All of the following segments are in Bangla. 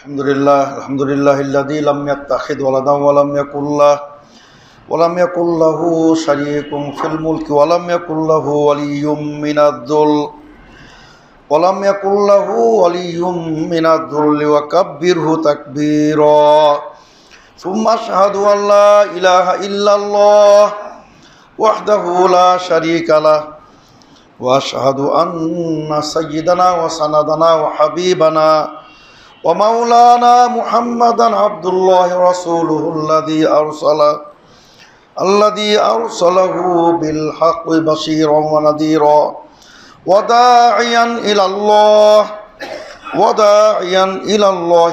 আলহামদুলিল্লাহিল্লাযী লাম ইয়াত্তাখিয ওয়ালাদান ওয়া লাম ইয়াকুল লাহু শারীকুন ফিল মুলকি ওয়া লাম ইয়াকুল লাহু ওয়ালিয়্যুম মিনাদ-দুল্লি ওয়া কাব্বিরহু তাকবীরা। সুম্মা আশহাদু আল লা ইলাহা ইল্লাল্লাহ ওয়াহদাহু লা শারীকা লাহু ওয়া আশহাদু আন্না সাইয়্যিদানা ওয়া সানাদানা ওয়া হাবিবানা ومولانا محمدا عبد الله ورسوله الذي أرسله بالحق بشيرا ونذيرا وداعيا إلى الله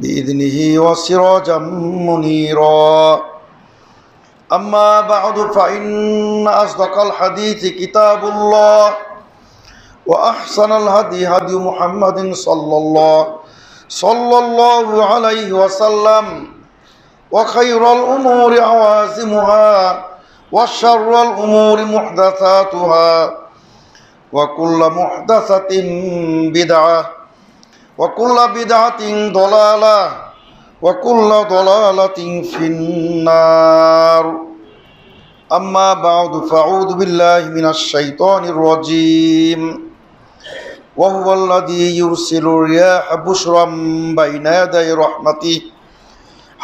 بإذنه وسراجا منيرا. أما بعد فإن أصدق الحديث كتاب الله وأحسن الهدي هدي محمد صلى الله عليه وسلم وخير الأمور عوازمها وشر الأمور محدثاتها وكل محدثة بدعة وكل بدعة ضلالة وكل ضلالة في النار. أما بعد فأعوذ بالله من الشيطان الرجيم وهو الذي يرسل الرياح بشرا بين يدي رحمته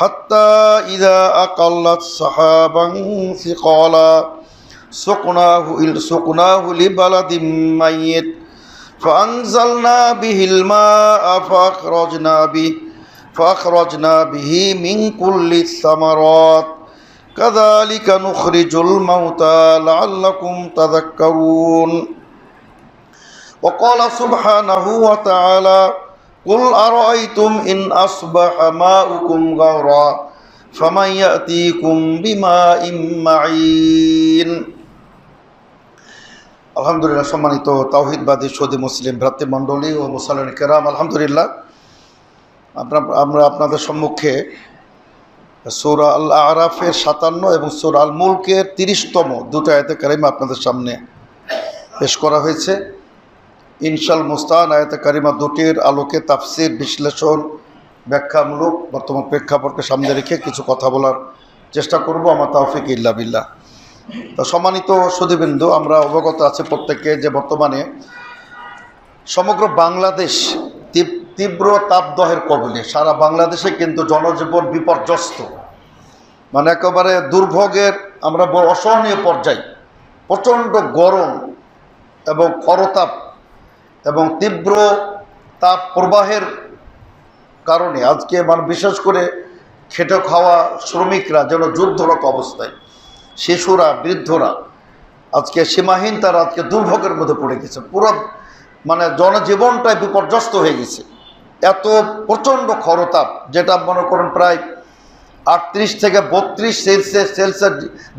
حتى إذا أقلت سحابا ثقالا سقناه لبلد ميت فأنزلنا به الماء فأخرجنا به من كل الثمرات كذلك نخرج الموتى لعلكم تذكرون. وقال سبحانه وتعالى قل أرأيتم إن أصبح ماؤكم غورا فمن يأتيكم بماء معين. আলহামদুলিল্লাহ, সম্মানিত তাওহীদবাদী সৌদি মুসলিম ভ্রাতৃমণ্ডলী ও মুসলিম কেরাম, আলহামদুলিল্লাহ আমরা আপনাদের সম্মুখে সূরা আল আরাফের 57 এবং সূরা আল মুলকের 30তম দুটো আয়াতে কারিমা আপনাদের সামনে পেশ করা হয়েছে। ইনশাল মুস্তান আয়াতে কারিমা দুটির আলোকে তাফসির, বিশ্লেষণ, ব্যাখ্যামূলক বর্তমান প্রেক্ষাপটকে সামনে রেখে কিছু কথা বলার চেষ্টা করব। আমার তাওফিক ইল্লা বিল্লাহ। তো সম্মানিত সুধীবৃন্দ, আমরা অবগত আছি প্রত্যেকে যে বর্তমানে সমগ্র বাংলাদেশ তীব্র তাপদহের কবলে। সারা বাংলাদেশে কিন্তু জনজীবন বিপর্যস্ত, মানে একেবারে দুর্ভোগের আমরা বড় অসহনীয় পর্যায়ে। প্রচণ্ড গরম এবং খরতাপ এবং তীব্র তাপ প্রবাহের কারণে আজকে বিশেষ করে খেটে খাওয়া শ্রমিকরা যেন যুদ্ধরত অবস্থায়, শিশুরা, বৃদ্ধরা আজকে সীমাহীন, তারা আজকে দুর্ভোগের মধ্যে পড়ে গেছে। পুরো জনজীবনটাই বিপর্যস্ত হয়ে গেছে। এত প্রচণ্ড খরতাপ, যেটা মনে করেন প্রায় 38 থেকে 32 সেলসিয়াস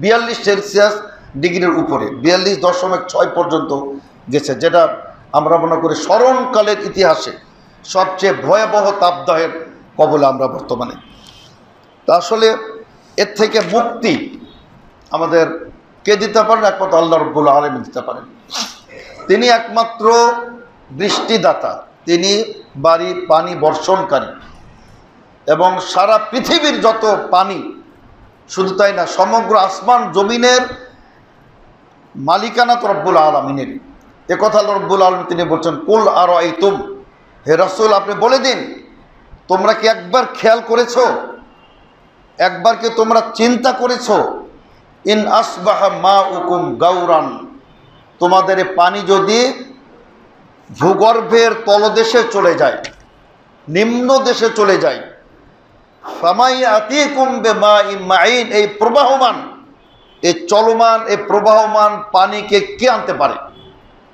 42 সেলসিয়াস ডিগ্রির উপরে, 42.6 পর্যন্ত গেছে, যেটা আমরা মনে করি স্মরণকালের ইতিহাসে সবচেয়ে ভয়াবহ তাপদাহের কবলে আমরা বর্তমানে। তা আসলে এর থেকে মুক্তি আমাদের কে দিতে পারেন? একমাত্র আল্লাহ রাব্বুল আলামিন দিতে পারেন। তিনি একমাত্র বৃষ্টিদাতা, তিনি বাড়ি পানি বর্ষণকারী, এবং সারা পৃথিবীর যত পানি, শুধু তাই না, সমগ্র আসমান জমিনের মালিকানা তো রব্বুল আলামিনের। একথা রব্বুল আলামিন তিনি বলছেন, কুল আরাআইতুম, হে রাসূল আপনি বলে দিন, তোমরা কি একবার খেয়াল করেছো, একবার কি তোমরা চিন্তা করেছো, ইন আসবাহা মাউকুম গাওরান, তোমাদের পানি যদি ভূগর্ভের তলদেশে চলে যায়, নিম্ন দেশে চলে যায়, ফামাইয়াতিকুম বিমাইন মাইন, এই প্রবাহমান, এই চলমান, এই প্রবাহমান পানিকে কে আনতে পারে?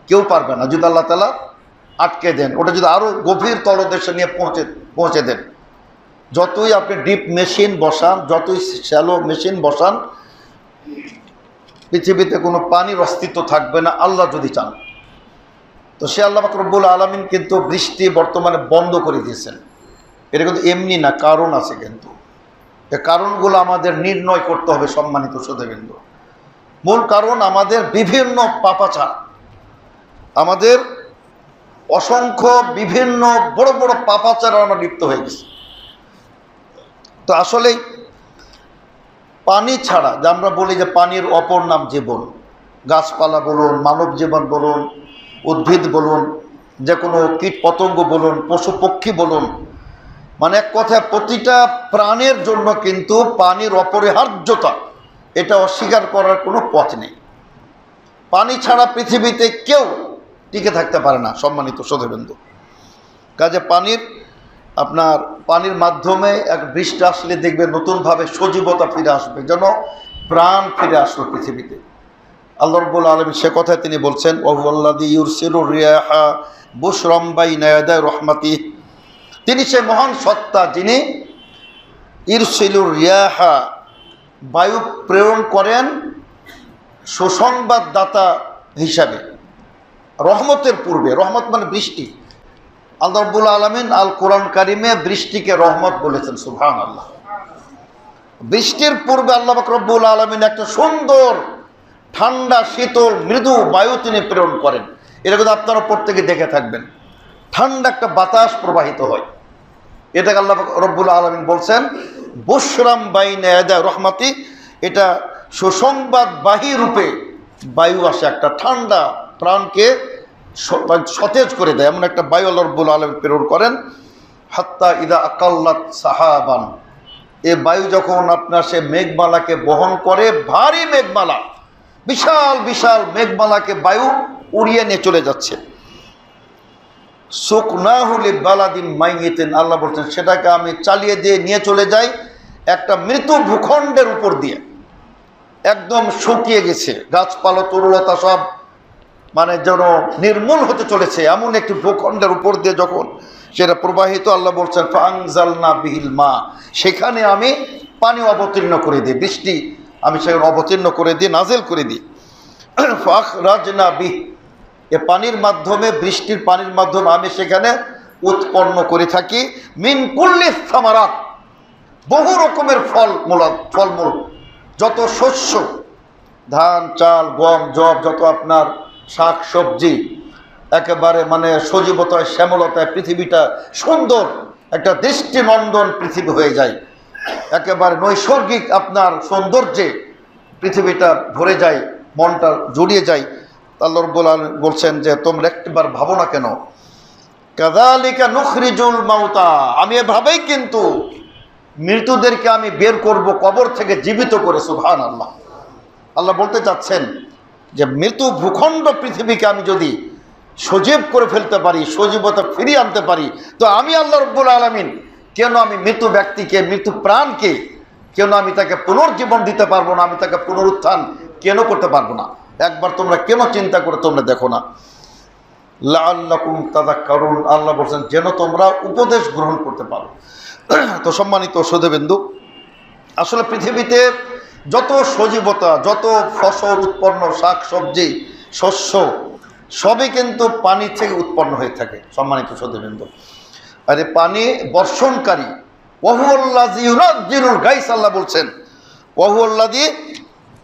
কেউ পারবে না। যদি আল্লাহ তাআলা আটকে দেন, ওটা যদি আরো গভীর তলদেশে নিয়ে পৌঁছে দেন, যতই আপনি ডিপ মেশিন বসান, যতই শ্যালো মেশিন বসান, পৃথিবীতে কোনো পানির অস্তিত্ব থাকবে না আল্লাহ যদি চান। তো সে আল্লাহ পাক রব্বুল আলামিন কিন্তু বৃষ্টি বর্তমানে বন্ধ করে দিয়েছেন। এটা কিন্তু এমনি না, কারণ আছে। কিন্তু এই কারণগুলো আমাদের নির্ণয় করতে হবে। সম্মানিত সুধীবৃন্দ, মূল কারণ আমাদের বিভিন্ন পাপাচার, আমাদের অসংখ্য বিভিন্ন বড় বড় পাপাচারে আমরা লিপ্ত হয়ে গেছি। তো আসলেই পানি ছাড়া, যে আমরা বলি যে পানির অপর নাম জীবন, গাছপালা বলুন, মানব জীবন বলুন, উদ্ভিদ বলুন, যে কোনো কীট পতঙ্গ বলুন, পশু পক্ষী বলুন, মানে এক কথায় প্রতিটা প্রাণের জন্য কিন্তু পানির অপরিহার্যতা, এটা অস্বীকার করার কোনো পথ নেই। পানি ছাড়া পৃথিবীতে কেউ টিকে থাকতে পারে না, সম্মানিত শ্রোতাবৃন্দ। কাজে পানির মাধ্যমে এক বৃষ্টি আসলে দেখবে নতুনভাবে সজীবতা ফিরে আসবে, যেন প্রাণ ফিরে আসলো পৃথিবীতে। আল্লাহ রাব্বুল আলামিন সে কথায় তিনি বলছেন, ওয়াহুয়াল্লাযী ইউরসিলুর রিয়াহা বুশরাম বাইনা ইয়াদাই রাহমাতিহি, তিনি সে মহান সত্তা যিনি ইরসিলুর রিয়াহা, বায়ু প্রেরণ করেন সুসংবাদদাতা হিসাবে, রহমতের পূর্বে। রহমত মানে বৃষ্টি। আল্লাহ রাব্বুল আলামিন আল কোরআন কারিমে বৃষ্টিকে রহমত বলেছেন, সুবহানাল্লাহ। বৃষ্টির পূর্বে আল্লাহ পাক রব্বুল আলামিন একটা সুন্দর ঠান্ডা শীতল মৃদু বায়ু তিনি প্রেরণ করেন। এটা কিন্তু আপনারা প্রত্যেকে দেখে থাকবেন, ঠান্ডা একটা বাতাস প্রবাহিত হয়। এটাকে আল্লাহ রব্বুল আলামিন বলছেন বুশরাম বাইনা ইয়াদাই রহমাতি, এটা সুসংবাদবাহী রূপে বায়ু আসে, একটা ঠান্ডা প্রাণকে সতেজ করে দেয়, এমন একটা বায়ু আল্লাহ রাব্বুল আলামিন প্রেরণ করেন। হাত্তা ইদা আকাল্লাত সাহাবান, এ বায়ু যখন আপনার সে মেঘমালাকে বহন করে, ভারী মেঘমালা, বিশাল বিশাল মেঘমালাকে বায়ু উড়িয়ে নিয়ে চলে যাচ্ছে। সুকনাহু লিবালাদিন মাইয়িতিন, আল্লাহ বলছেন সেটাকে আমি চালিয়ে দিয়ে নিয়ে চলে যাই একটা মৃত ভূখণ্ডের উপর দিয়ে, একদম শুকিয়ে গেছে, গাছপালা তরুলতা সব মানে যেন নির্মূল হতে চলেছে, এমন একটি ভূখণ্ডের উপর দিয়ে যখন সেটা প্রবাহিত, আল্লাহ বলছেন ফাআনজালনা বিহিল মা, সেখানে আমি পানি অবতীর্ণ করে দিই, বৃষ্টি আমি সেখানে অবতীর্ণ করে দিই, নাজিল করে দিই। ফাখরাজনা বিহ, এ পানির মাধ্যমে, বৃষ্টির পানির মাধ্যমে আমি সেখানে উৎপন্ন করে থাকি মিন কুল্লি সামারাত, বহু রকমের ফলমূল, যত শস্য, ধান চাল গম জব, যত আপনার শাক সবজি, একেবারে মানে সজীবতায় শ্যামলতায় পৃথিবীটা সুন্দর একটা দৃষ্টিনন্দন পৃথিবী হয়ে যায়, একেবারে নৈসর্গিক আপনার সৌন্দর্যে পৃথিবীটা ভরে যায়, মনটা জুড়িয়ে যায়। আল্লাহ রাব্বুল আলামিন বলছেন যে তোমরা একবার ভাবো না কেন, কাযালিকা নুখরিজুল মাউতা, আমি এভাবেই কিন্তু মৃতদেরকে আমি বের করব কবর থেকে জীবিত করে, সুবহানাল্লাহ। আল্লাহ বলতে চাচ্ছেন যে মৃত ভূখণ্ড পৃথিবীকে আমি যদি সজীব করে ফেলতে পারি, সজীবতা ফিরিয়ে আনতে পারি, তো আমি আল্লাহ রাব্বুল আলামিন কেন আমি মৃত ব্যক্তিকে, মৃত প্রাণকে কেন আমি তাকে পুনর্জীবন দিতে পারবো না, আমি তাকে পুনরুত্থান কেন করতে পারবো না? একবার তোমরা কেন চিন্তা করে তোমরা দেখো না। লাআল্লাকুম তাযাক্কারুন, আল্লাহ বলছেন যেন তোমরা উপদেশ গ্রহণ করতে পারো। তো সম্মানিত শ্রোতাবৃন্দ, আসলে পৃথিবীতে যত সজীবতা, যত ফসল উৎপন্ন, শাক সবজি শস্য, সবই কিন্তু পানি থেকে উৎপন্ন হয়ে থাকে, সম্মানিত শ্রোতাবৃন্দ। আর এই পানি বর্ষণকারী, ওয়াহুয়াল্লাযী ইউনাজ্জিলুল গাইস, আল্লাহ বলছেন ওয়াহুয়াল্লাযী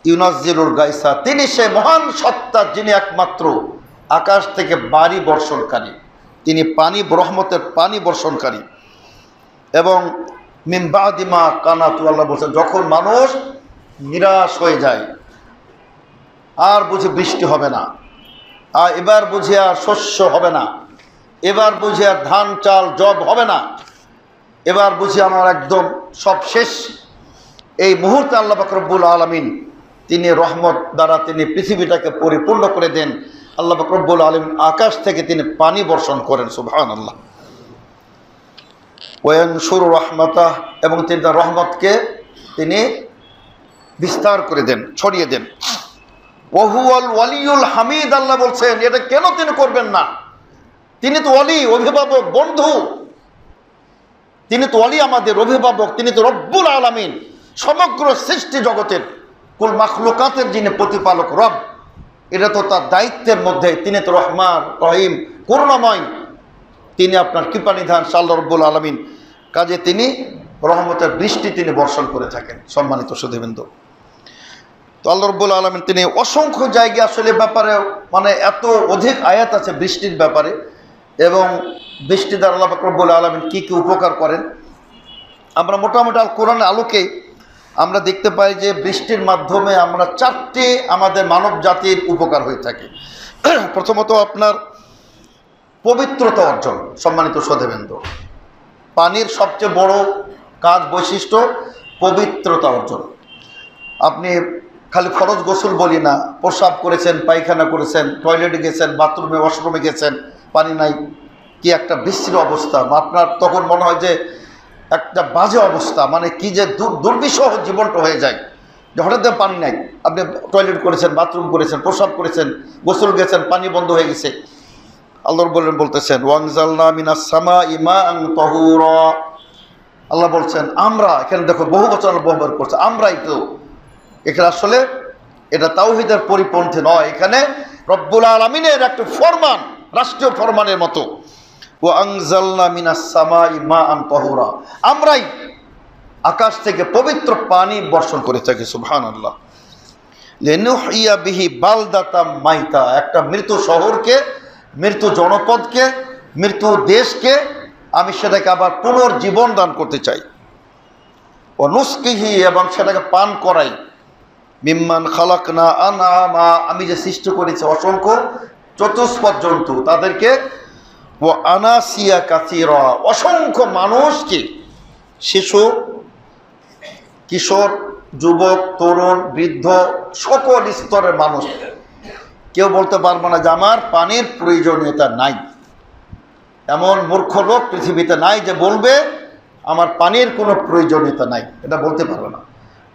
ইউনাজ্জিলুল গাইসা, তিনি সে মহান সত্তা যিনি একমাত্র আকাশ থেকে বাড়ি বর্ষণকারী, তিনি পানি, রহমতের পানি বর্ষণকারী। এবং মিন বাদি মা কানাতু, আল্লাহ বলছেন যখন মানুষ নিরাশ হয়ে যায়, আর বুঝে বৃষ্টি হবে না, আর এবার বুঝে আর শস্য হবে না, এবার বুঝে আর ধান চাল জব হবে না, এবার বুঝে আমার একদম সব শেষ, এই মুহূর্তে আল্লাহ পাক রব্বুল আলামিন তিনি রহমত দ্বারা তিনি পৃথিবীটাকে পরিপূর্ণ করে দেন। আল্লাহ পাক রব্বুল আলামিন আকাশ থেকে তিনি পানি বর্ষণ করেন, সুবহানাল্লাহ। ওয়ানশুরু রাহমাতাহ, এবং তিনি তার রহমতকে তিনি বিস্তার করে দেন, ছড়িয়ে দেন। ওয়াহুয়াল ওয়ালিউল হামিদ, আল্লাহ বলছেন এটা কেন তিনি করবেন না? তিনি তো ওয়ালি, অভিভাবক, বন্ধু, তিনি তো ওয়ালি, আমাদের অভিভাবক, তিনি তো রব্বুল আলামিন, সমগ্র সৃষ্টি জগতের কুল মাখলুকাতের যিনি প্রতিপালক রব, এটা তো তার দায়িত্বের মধ্যে। তিনি তো রহমান রহিম, করুণাময়, তিনি আপনার কৃপানিধান আল্লাহ রব্বুল আলামিন, কাজে তিনি রহমতের বৃষ্টি তিনি বর্ষণ করে থাকেন, সম্মানিত সুধীবৃন্দ। তো আল্লাহ রব্বুল আলামিন তিনি অসংখ্য জায়গায় আসলে ব্যাপারে মানে এত অধিক আয়াত আছে বৃষ্টির ব্যাপারে, এবং বৃষ্টি দ্বারা আল্লাহ পাক রব্বুল আলামিন কী কী উপকার করেন। আমরা মোটামুটি আল কোরআনের আলোকে আমরা দেখতে পাই যে বৃষ্টির মাধ্যমে আমরা 4টি আমাদের মানব জাতির উপকার হয়ে থাকে। প্রথমত আপনার পবিত্রতা অর্জন, সম্মানিত সধেবেন্দ্র। পানির সবচেয়ে বড় কাজ বৈশিষ্ট্য পবিত্রতা অর্জন। আপনি খালি ফরজ গোসল বলি না, প্রস্রাব করেছেন, পায়খানা করেছেন, টয়লেটে গেছেন, বাথরুমে ওয়াশরুমে গেছেন, পানি নাই, কি একটা বিশ্রী অবস্থা। আপনার তখন মনে হয় যে একটা বাজে অবস্থা, মানে কি যে দুর্বিষহ জীবনটা হয়ে যায় যে হঠাৎ পানি নাই। আপনি টয়লেট করেছেন, বাথরুম করেছেন, প্রস্রাব করেছেন, গোসল গেছেন, পানি বন্ধ হয়ে গেছে। আল্লাহ বলতেছেন ওয়ানজালনা মিনাস সামাই মাআন তাহুরা। আল্লাহ বলছেন আমরা, এখানে দেখো বহু বচন ব্যবহার করছে, আমরাই তো। এখানে আসলে এটা তাওহীদের পরিপন্থী নয়, এখানে রব্বুল আলামিনের একটা ফরমান, রাষ্ট্রীয় ফরমানের মতো। ওয়ানজালনা মিনাস সামাই মাআন তাহুরা, আমরাই আকাশ থেকে পবিত্র পানি বর্ষণ করে থাকি। সুবহানাল্লাহ। লিনুহইয়া বিহি বালদাতাম মাইতা, একটা মৃত শহরকে, মৃত জনপদকে, মৃত দেশকে আমি সেটাকে আবার পুনর্জীবন দান করতে চাই। ও নুসকিহি, এবং সেটাকে পান করাই। মিম্মান খালাকনা আনআমা, আমি যে সৃষ্টি করেছি অসংখ্য চতুষ্পদ জন্তু, তাদেরকে ও আনাসিয়া কাসীরা, অসংখ্য মানুষকে, শিশু, কিশোর, যুবক, তরুণ, বৃদ্ধ, সকল স্তরের মানুষ। কেউ বলতে পারবে না যে আমার পানির প্রয়োজনীয়তা নাই। এমন মূর্খ লোক পৃথিবীতে নাই যে বলবে আমার পানির কোনো প্রয়োজনীয়তা নাই, এটা বলতে পারবে না।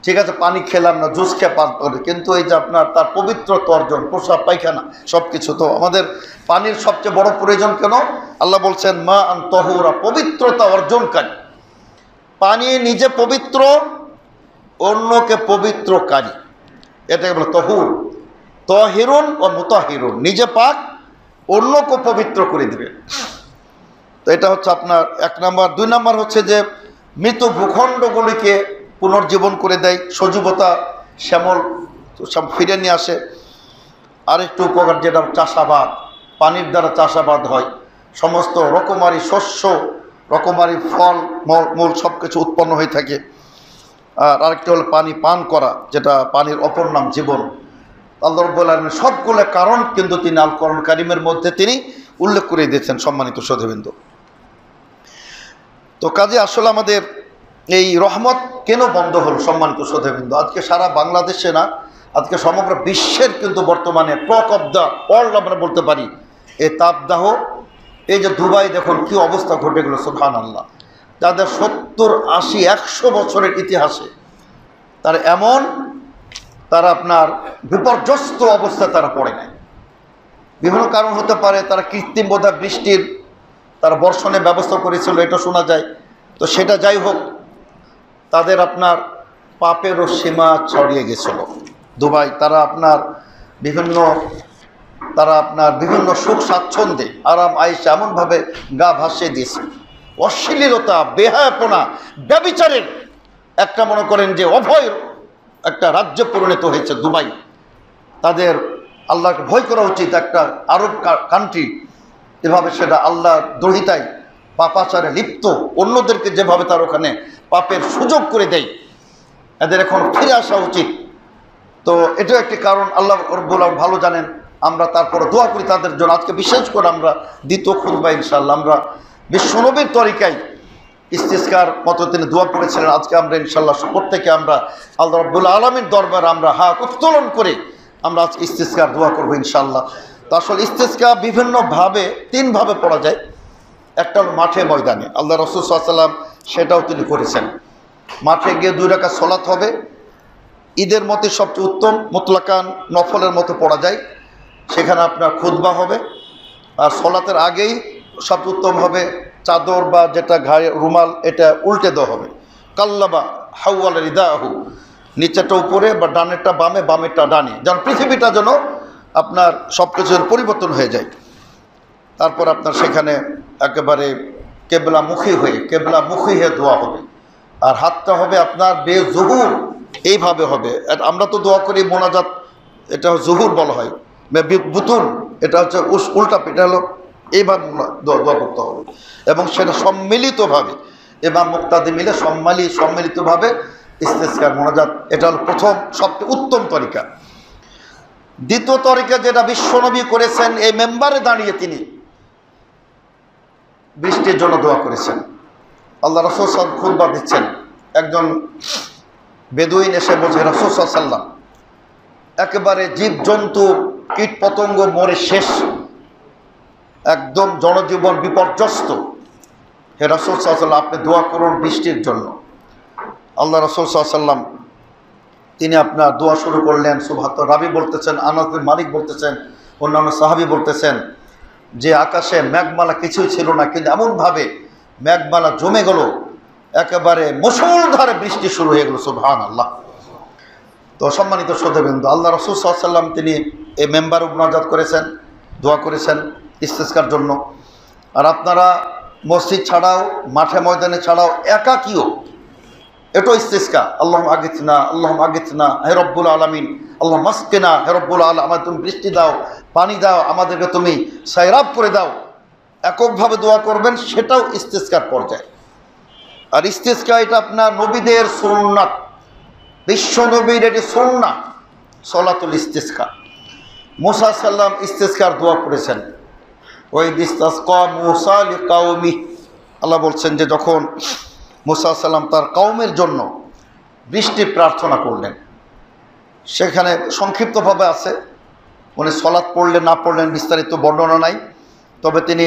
ঠিক আছে, পানি খেলাম না, জুস খেয়ে পান করে, কিন্তু এই যে আপনার তার পবিত্রতা অর্জন, প্রস্রাব পায়খানা সব কিছু। তো আমাদের পানির সবচেয়ে বড় প্রয়োজন কেন? আল্লাহ বলছেন মা আন তাহুরা, পবিত্রতা অর্জনকারী। পানি নিজে পবিত্র, অন্যকে পবিত্রকারী, এটাকে বলে তহুর। তহিরুন ও মুতাহিরুন, নিজে পাক, অন্যকে পবিত্র করে দিবে। তো এটা হচ্ছে আপনার 1 নাম্বার। 2 নাম্বার হচ্ছে যে মৃত ভূখণ্ডগুলিকে পুনর্জীবন করে দেয়, সজীবতা, শ্যামল ফিরে নিয়ে আসে। আরেকটু উপকার যেটা চাষাবাদ, পানির দ্বারা চাষাবাদ হয়, সমস্ত রকমারি শস্য, রকমারি ফল মূল সব কিছু উৎপন্ন হয়ে থাকে। আর আরেকটি হলো পানি পান করা, যেটা পানির অপর নাম জীবন। আল্লাহ রাব্বুল আলামিন সবগুলো কারণ কিন্তু তিনি আল কোরআন কারীমের মধ্যে তিনি উল্লেখ করে দিয়েছেন, সম্মানিত সধেবৃন্দ। তো কাজে আসলে আমাদের এই রহমত কেন বন্ধ হলো, সম্মানিত সধেবৃন্দ? আজকে সারা বাংলাদেশে না, আজকে সমগ্র বিশ্বের কিন্তু বর্তমানে টক অফ দ্য ওয়ার্ল্ড আমরা বলতে পারি এই তাপদাহ। এই যে দুবাই দেখুন কি অবস্থা ঘটে গেল, সুবহানাল্লাহ। যাদের 70, 80, 100 বছরের ইতিহাসে তারা আপনার বিপর্যস্ত অবস্থায় তারা পড়ে নাই। বিভিন্ন কারণ হতে পারে, তারা কৃত্রিম বোধহয় বৃষ্টির তারা বর্ষণের ব্যবস্থা করেছিল, এটা শোনা যায়। তো সেটা যাই হোক, তাদের আপনার পাপেরও সীমা ছড়িয়ে গেছিল দুবাই। তারা আপনার বিভিন্ন সুখ স্বাচ্ছন্দ্যে আরাম আয়েশা এমনভাবে গা ভাসিয়ে দিয়েছে। অশ্লীলতা, বেহায়াপনা, ব্যভিচারের একটা মনে করেন যে অভয় একটা রাজ্যে পরিণত হয়েছে দুবাই। তাদের আল্লাহকে ভয় করা উচিত। একটা আরব কান্ট্রি এভাবে সেটা আল্লাহ দ্রোহিতায় পাপাচারে লিপ্ত, অন্যদেরকে যেভাবে তার ওখানে পাপের সুযোগ করে দেয়, এদের এখন ফিরে আসা উচিত। তো এটাও একটি কারণ, আল্লাহ রাব্বুল আলামিন ভালো জানেন। আমরা তারপরে দোয়া করি তাদের জন্য। আজকে বিশেষ করে আমরা দ্বিতীয় খুতবা ইনশাআল্লাহ আমরা বিশ্বনবীর তরিকায় ইস্তিসকার মতো তিনি দোয়া করেছিলেন। আজকে আমরা ইনশাআল্লাহ প্রত্যেকে আমরা আল্লাহ রাব্বুল আলামিন দরবারে আমরা হাত উত্তোলন করে আমরা আজকে ইস্তিসকার দোয়া করবো ইনশাআল্লাহ। তো আসলে ইস্তিসকা বিভিন্নভাবে 3 ভাবে পড়া যায়। একটা হলো মাঠে ময়দানে, আল্লাহ রাসূল সাল্লাল্লাহু আলাইহি ওয়াসাল্লাম সেটাও তিনি করেছেন। মাঠে গিয়ে 2 রাকাত সালাত হবে, ঈদের মতে সবচেয়ে উত্তম, মুতলাকান নফলের মতো পড়া যায়। সেখানে আপনার খুতবা হবে, আর সলাতের আগেই সবচেয়ে উত্তম হবে চাদর বা যেটা গায়ে রুমাল এটা উল্টে দেওয়া হবে। কাল্লাবা হাওয়াল রিদাহু, নিচেরটা উপরে বা ডানেরটা বামে, বামেরটা ডানে, যেন পৃথিবীটা যেন আপনার সব কিছুর পরিবর্তন হয়ে যায়। তারপর আপনার সেখানে একেবারে কেবলামুখী হয়ে দোয়া হবে। আর হাতটা হবে আপনার বেজুহুর, এইভাবে হবে। আমরা তো দোয়া করি মোনাজাত, এটা জুহুর বলা হয়, বুতুন এটা হচ্ছে উল্টা, এটা হলো এইবার দোয়া করতে হবে, এবং সেটা সম্মিলিতভাবে ইমাম মুক্তাদি মিলে সম্মিলিতভাবে ইস্তেসকার মোনাজাত, এটা হলো প্রথম সবচেয়ে উত্তম তরিকা। দ্বিতীয় তরিকা যেটা বিশ্বনবী করেছেন, এই মেম্বারে দাঁড়িয়ে তিনি বৃষ্টির জন্য দোয়া করেছেন। আল্লাহ রাসূল সাল্লাল্লাহু আলাইহি ওয়াসাল্লাম খুতবা দিচ্ছেন, একজন বেদুইন এসে বলছে, রাসূল সাল্লাল্লাহু আলাইহি ওয়াসাল্লাম একেবারে জীবজন্তু কীট পতঙ্গ মরে শেষ, একদম জনজীবন বিপর্যস্ত, হে রাসূল সাল্লাল্লাহু আলাইহি ওয়াসাল্লাম আপনি দোয়া করুন বৃষ্টির জন্য। আল্লাহ রাসূল সাল্লাল্লাহু আলাইহি ওয়াসাল্লাম তিনি আপনার দোয়া শুরু করলেন। সুবহানাল্লাহ, রাবি বলতেছেন, আনাস বিন মালিক বলতেছেন, অন্যান্য সাহাবী বলতেছেন যে আকাশে মেঘমালা কিছুই ছিল না, কিন্তু এমনভাবে মেঘমালা জমে গেল, একেবারে মুষলধারে বৃষ্টি শুরু হয়ে গেল। সুবহানাল্লাহ। তো সম্মানিত শ্রোতাবৃন্দ, আল্লাহ রাসূল সাল্লাল্লাহু আলাইহি ওয়াসাল্লাম তিনি এই মেম্বারে মুনাজাত করেছেন, দোয়া করেছেন ইস্তেসকার জন্য। আর আপনারা মসজিদ ছাড়াও, মাঠে ময়দানে ছাড়াও, একাকীও এটাও ইস্তেসকা। আল্লাহুম্মা আগিথনা, আল্লাহুম্মা আগিথনা, হে রব্বুল আলামিন, আল্লাহ মাসকিনা, হে রব্বুল আলামিন, আমাদের তুমি বৃষ্টি দাও, পানি দাও, আমাদেরকে তুমি সায়রাব করে দাও। এককভাবে দোয়া করবেন, সেটাও ইস্তেসকার পর্যায়ে। আর ইস্তেসকা এটা আপনার নবীদের সুন্নাত, বিশ্ব নবীর এটি সুন্নাত, সলাতুল ইস্তেসকা। মুসা সাল্লাম ইস্তেসকার দোয়া করেছেন। ওই ইস্তাসকা মুসা লিকাওমি, আল্লাহ বলছেন যে যখন মুসা সাল্লাম তার কওমের জন্য বৃষ্টি প্রার্থনা করলেন, সেখানে সংক্ষিপ্তভাবে আছে, উনি সলাৎ পড়লেন না পড়লেন বিস্তারিত বর্ণনা নাই, তবে তিনি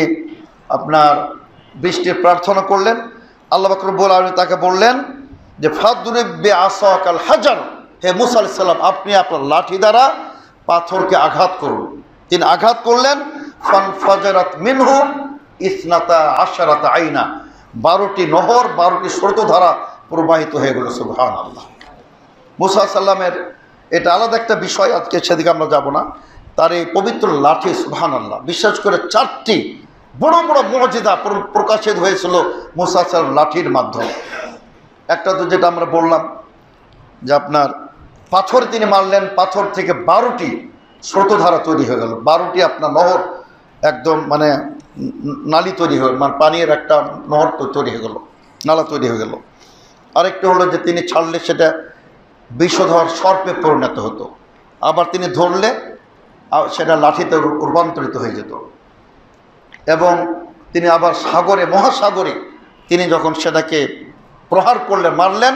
আপনার বৃষ্টির প্রার্থনা করলেন। আল্লাহ পাক রব্বুল আলামিন তাকে বললেন যে ফাদরিব বিআসাকাল হাজার, হে মুসা আলাইহিস সালাম আপনি আপনার লাঠি দ্বারা পাথরকে আঘাত করুন। তিনি আঘাত করলেন, ফানফাজারাত মিনহু ইসনাতা আশারাতা আইনা, 12টি নহর, 12টি স্রোতধারা প্রবাহিত হয়ে গেল। সুবহানাল্লাহ। মুসা সাল্লামের এটা আলাদা একটা বিষয়, আজকে সেদিকে আমরা যাব না। তার এই পবিত্র লাঠি, সুবহানাল্লাহ, বিশেষ করে 4টি বড় বড় মুজিজা প্রকাশিত হয়েছিল মুসা সাল্লামের লাঠির মাধ্যমে। একটা তো যেটা আমরা বললাম যে আপনার পাথর তিনি মারলেন, পাথর থেকে 12টি স্রোতধারা তৈরি হয়ে গেল, 12টি আপনার নহর, একদম মানে নালী তৈরি হয়ে, মানে পানির একটা নহর তৈরি হয়ে গেল, নালা তৈরি হয়ে গেল। আরেকটা হলো যে তিনি ছাড়লে সেটা বিষধর সর্পে পরিণত হতো, আবার তিনি ধরলে সেটা লাঠিতে রূপান্তরিত হয়ে যেত। এবং তিনি আবার সাগরে, মহাসাগরে তিনি যখন সেটাকে প্রহার করলেন, মারলেন,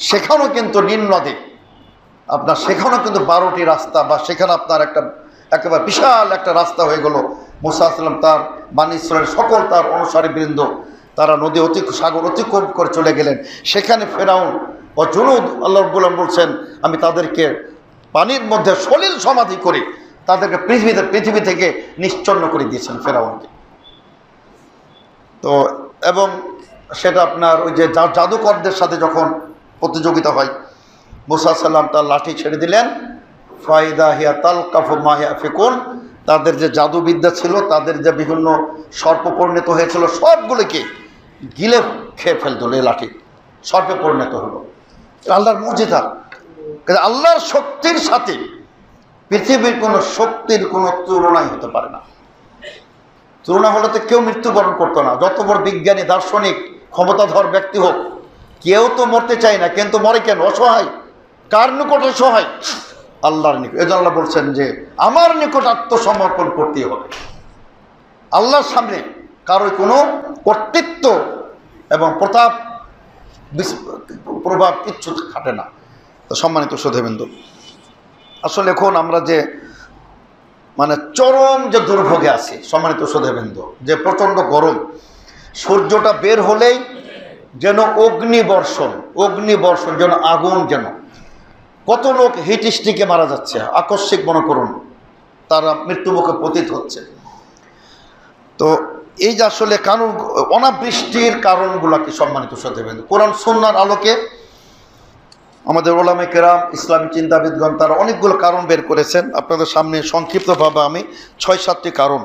সেখানেও কিন্তু নীল নদে আপনার, সেখানেও কিন্তু 12টি রাস্তা, বা সেখানে আপনার একেবারে বিশাল একটা রাস্তা হয়ে গেল। মুসা সাল্লাম তার বনী ইসরাইলের সকল তার অনুসারী বৃন্দ তারা নদী সাগর অতিক্রম করে চলে গেলেন। সেখানে ফেরাউন ও জুনুদ, আল্লাহ রাব্বুল আলামিন বলছেন আমি তাদেরকে পানির মধ্যে সলিল সমাধি করে তাদেরকে পৃথিবী থেকে নিশ্চন্ন করে দিয়েছেন ফেরাউনকে। তো এবং সেটা আপনার ওই যে জাদুকরদের সাথে যখন প্রতিযোগিতা হয়, মুসা সাল্লাম তার লাঠি ছেড়ে দিলেন, ফাইদা হিয়া তালকাফু মা ইয়াফিকুন, তাদের যে জাদুবিদ্যা ছিল, তাদের যে বিভিন্ন সর্প পরিণত হয়েছিল, সবগুলোকে গিলে খেয়ে ফেলতো, এই লাঠি সর্পে পরিণত হলো। আল্লাহর মুজিজা, আল্লাহর শক্তির সাথে পৃথিবীর কোনো শক্তির কোনো তুলনাই হতে পারে না। তুলনা হলে তো কেউ মৃত্যুবরণ করতো না, যত বড় বিজ্ঞানী, দার্শনিক, ক্ষমতাধর ব্যক্তি হোক, কেউ তো মরতে চায় না, কিন্তু মরে কেন? অসহায়। কার নিকট অসহায়? আল্লাহর নিকট। এই জন্য আল্লাহ বলছেন যে আমার নিকট আত্মসমর্পণ করতেই হবে। আল্লাহর সামনে কারোর কোনো কর্তৃত্ব এবং প্রভাব কিচ্ছু খাটে না। তো সম্মানিত শ্রোতাবৃন্দ, আসলে এখন আমরা যে মানে চরম যে দুর্ভোগে আছি, সম্মানিত শ্রোতাবৃন্দ, যে প্রচণ্ড গরম, সূর্যটা বের হলেই যেন অগ্নিবর্ষণ, যেন আগুন, যেন কত লোক হিট স্ট্রোকে মারা যাচ্ছে, আকস্মিক মনে করুন, তারা মৃত্যুমুখে পতিত হচ্ছে। তো এই যে আসলে কারণ, অনাবৃষ্টির কারণগুলো কি সম্মানিত শ্রোতাবৃন্দ? কোরআন সুন্নাহর আলোকে আমাদের ওলামায়ে কেরাম, ইসলামী চিন্তাবিদগণ তারা অনেকগুলো কারণ বের করেছেন। আপনাদের সামনে সংক্ষিপ্তভাবে আমি 6-7টি কারণ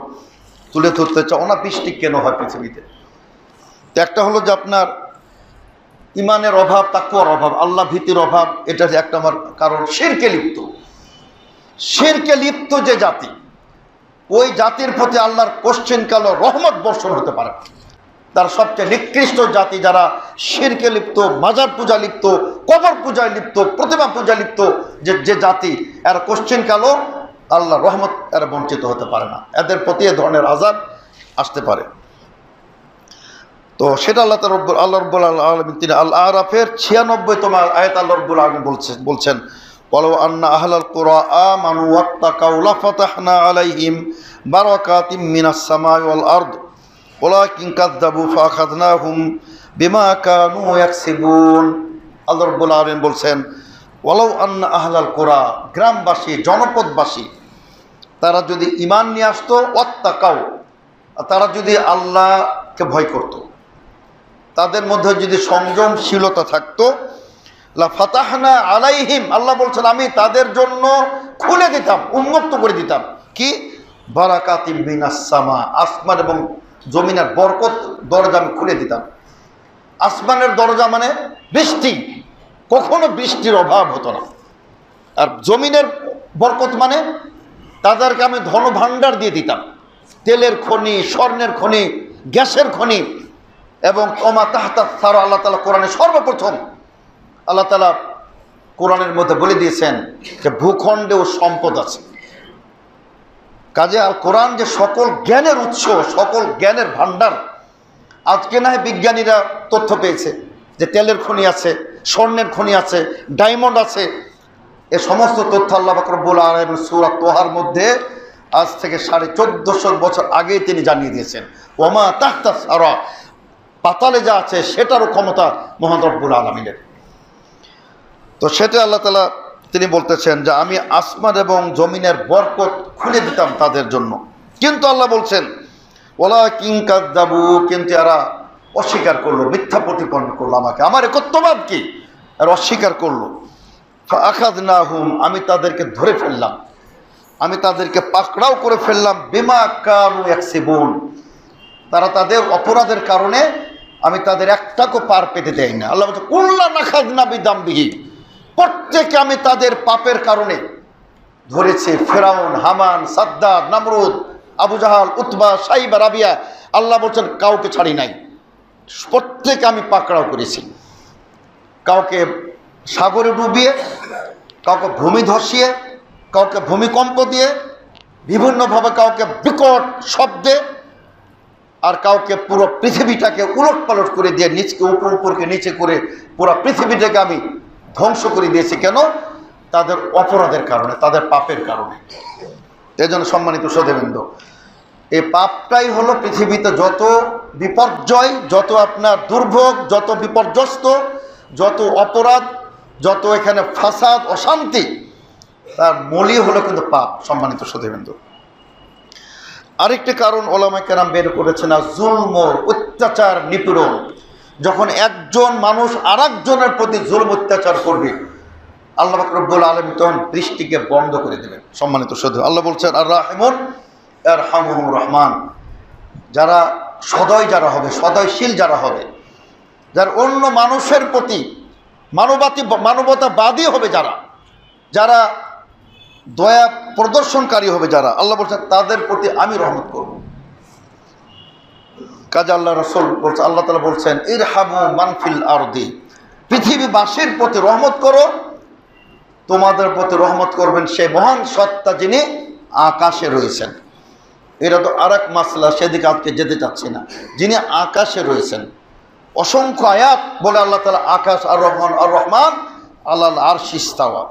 তুলে ধরতে চাই অনাবৃষ্টি কেন হয় পৃথিবীতে। তো একটা হলো যে আপনার ইমানের অভাব, তাকওয়ার অভাব, আল্লাহ ভীতির অভাব, এটা একটা আমার কারণ। শিরকে লিপ্ত যে জাতি, ওই জাতির প্রতি আল্লাহর কোশ্চেন কালো রহমত বর্ষণ হতে পারে। তার সবচেয়ে নিকৃষ্ট জাতি যারা শিরকে লিপ্ত, মাজার পূজা লিপ্ত, কবর পূজায় লিপ্ত, প্রতিমা পূজা লিপ্ত যে জাতি, এর কোশ্চেন কালো আল্লাহর রহমত এরা বঞ্চিত হতে পারে না, এদের প্রতি এ ধরনের আযাব আসতে পারে। তো সেটা আল্লাহ রাব্বুল আলামিন তিনি আল আরাফের 96তম আয়াত আল্লাহ রাব্বুল আলামিন বলছেন ওয়ালাউ আন্না আহলাল কুরা আমানু ওয়াত্তাকাউ লাফাতাহনা আলাইহিম বারাকাতিম মিনাস সামাই ওয়াল আরদ ওয়ালাকিন কাযযাবু ফাআখাযনাহুম বিমা কানু ইয়াকসিবুন। আল্লাহ রাব্বুল আলামিন বলছেন ওয়ালাউ আন্না আহলাল কুরা, গ্রামবাসী জনপদবাসী, তারা যদি ঈমান নিয়ে আসতো, ওয়াত্তাকাউ, তারা যদি আল্লাহকে ভয় করত, তাদের মধ্যে যদি সংযমশীলতা থাকতো, লাফাতাহনা আলাইহিম, আল্লাহ বলছেন আমি তাদের জন্য খুলে দিতাম, উন্মুক্ত করে দিতাম কি বারাকাতিম মিনাস সামা, আসমান এবং জমিনের বরকত দরজা আমি খুলে দিতাম। আসমানের দরজা মানে বৃষ্টি, কখনো বৃষ্টির অভাব হতো না। আর জমিনের বরকত মানে তাদেরকে আমি ধন ভাণ্ডার দিয়ে দিতাম, তেলের খনি, স্বর্ণের খনি, গ্যাসের খনি। এবং ওমা তাহতা সারা, আল্লাহ তাআলা কোরআনে সর্বপ্রথম আল্লাহ তাআলা কোরআনের মধ্যে বলে দিয়েছেন যে ভূখণ্ডেও সম্পদ আছে। কাজে আল কোরআন যে সকল জ্ঞানের উৎস, সকল জ্ঞানের ভাণ্ডার। আজকে না হয় বিজ্ঞানীরা তথ্য পেয়েছে যে তেলের খনি আছে, স্বর্ণের খনি আছে, ডায়মন্ড আছে। এ সমস্ত তথ্য আল্লাহ পাক রব্বুল আলামিন সূরা তোহার মধ্যে আজ থেকে 1450 বছর আগে তিনি জানিয়ে দিয়েছেন। ওমা তাহতা সারা, পাতালে যা আছে সেটারও ক্ষমতা মহান রব্বুল আলামিনের। তো সেটা আল্লাহ তাআলা তিনি বলতেছেন যে আমি আসমান এবং জমিনের বরকত খুলে দিতাম তাদের জন্য। কিন্তু আল্লাহ বলছেন ওয়ালাকিন কাযযাবু, কিন্তু এরা অস্বীকার করলো, মিথ্যা প্রতিপন্ন করলো আমাকে, আমার একত্ববাদ কি আর অস্বীকার করলো। ফাআখাযনাহুম, আমি তাদেরকে ধরে ফেললাম, আমি তাদেরকে পাকড়াও করে ফেললাম। বিমা কানু ইয়াকসিবুন, তারা তাদের অপরাধের কারণে আমি তাদের একটাকও পার পেতে দেই না। আল্লাহ বলছে কুল্লান আখাযনা বিযামবিহি, প্রত্যেকে আমি তাদের পাপের কারণে ধরেছি। ফেরাউন, হামান, সাদ্দাদ, নামরুদ, আবু জাহাল, উতবা, সাইবা, রাবিয়া, আল্লাহ বলছেন কাউকে ছাড়ি নাই, প্রত্যেকে আমি পাকড়াও করেছি। কাউকে সাগরে ডুবিয়ে, কাউকে ভূমি ধসিয়ে, কাউকে ভূমিকম্প দিয়ে, বিভিন্নভাবে কাউকে বিকট শব্দে, আর কাউকে পুরো পৃথিবীটাকে উলট পালট করে দিয়ে নিচকে উপরকে নিচে করে পুরো পৃথিবীটাকে আমি ধ্বংস করে দিয়েছি। কেন? তাদের অপরাধের কারণে, তাদের পাপের কারণে। এই জন্য সম্মানিত শ্রোতাবৃন্দ, এই পাপটাই হলো পৃথিবীতে যত বিপর্যয়, যত আপনার দুর্ভোগ, যত বিপর্যস্ত, যত অপরাধ, যত এখানে ফাসাদ, অশান্তি, তার মূলই হলো কিন্তু পাপ। সম্মানিত শ্রোতাবৃন্দ, আরেকটি কারণ ওলামায়ে কেরাম বের করেছেন, জুলম, অত্যাচার, নিপীড়ন। যখন একজন মানুষ আরেকজনের প্রতি জুলম অত্যাচার করবে, আল্লাহ পাক রব্বুল আলামিন তখন দৃষ্টিকে বন্ধ করে দেবেন। সম্মানিত শ্রোতা, আল্লাহ বলছেন আর রাহিমুন ইয়ারহামুহুর রহমান, যারা সদয় যারা হবে, সদয়শীল যারা হবে, যারা অন্য মানুষের প্রতি মানবতাবাদী হবে, যারা দয়া প্রদর্শনকারী হবে, যারা, আল্লাহ বলছেন তাদের প্রতি আমি রহমত করব। কাজে আল্লাহ রাসূল বলছেন, আল্লাহ তাআলা বলছেন ইরহামু মান ফিল আরদি, পৃথিবীবাসীর প্রতি রহমত করো, তোমাদের প্রতি রহমত করবেন সেই মহান সত্তা যিনি আকাশে রয়েছেন। এটা তো আর এক মাসলা, সেদিকে আজকে যেতে চাচ্ছি না। যিনি আকাশে রয়েছেন, অসংখ্য আয়াত বলে আল্লাহ তাআলা আকাশ, আর রহমান, আর রহমান আলাল আরশি ইস্তাওয়া।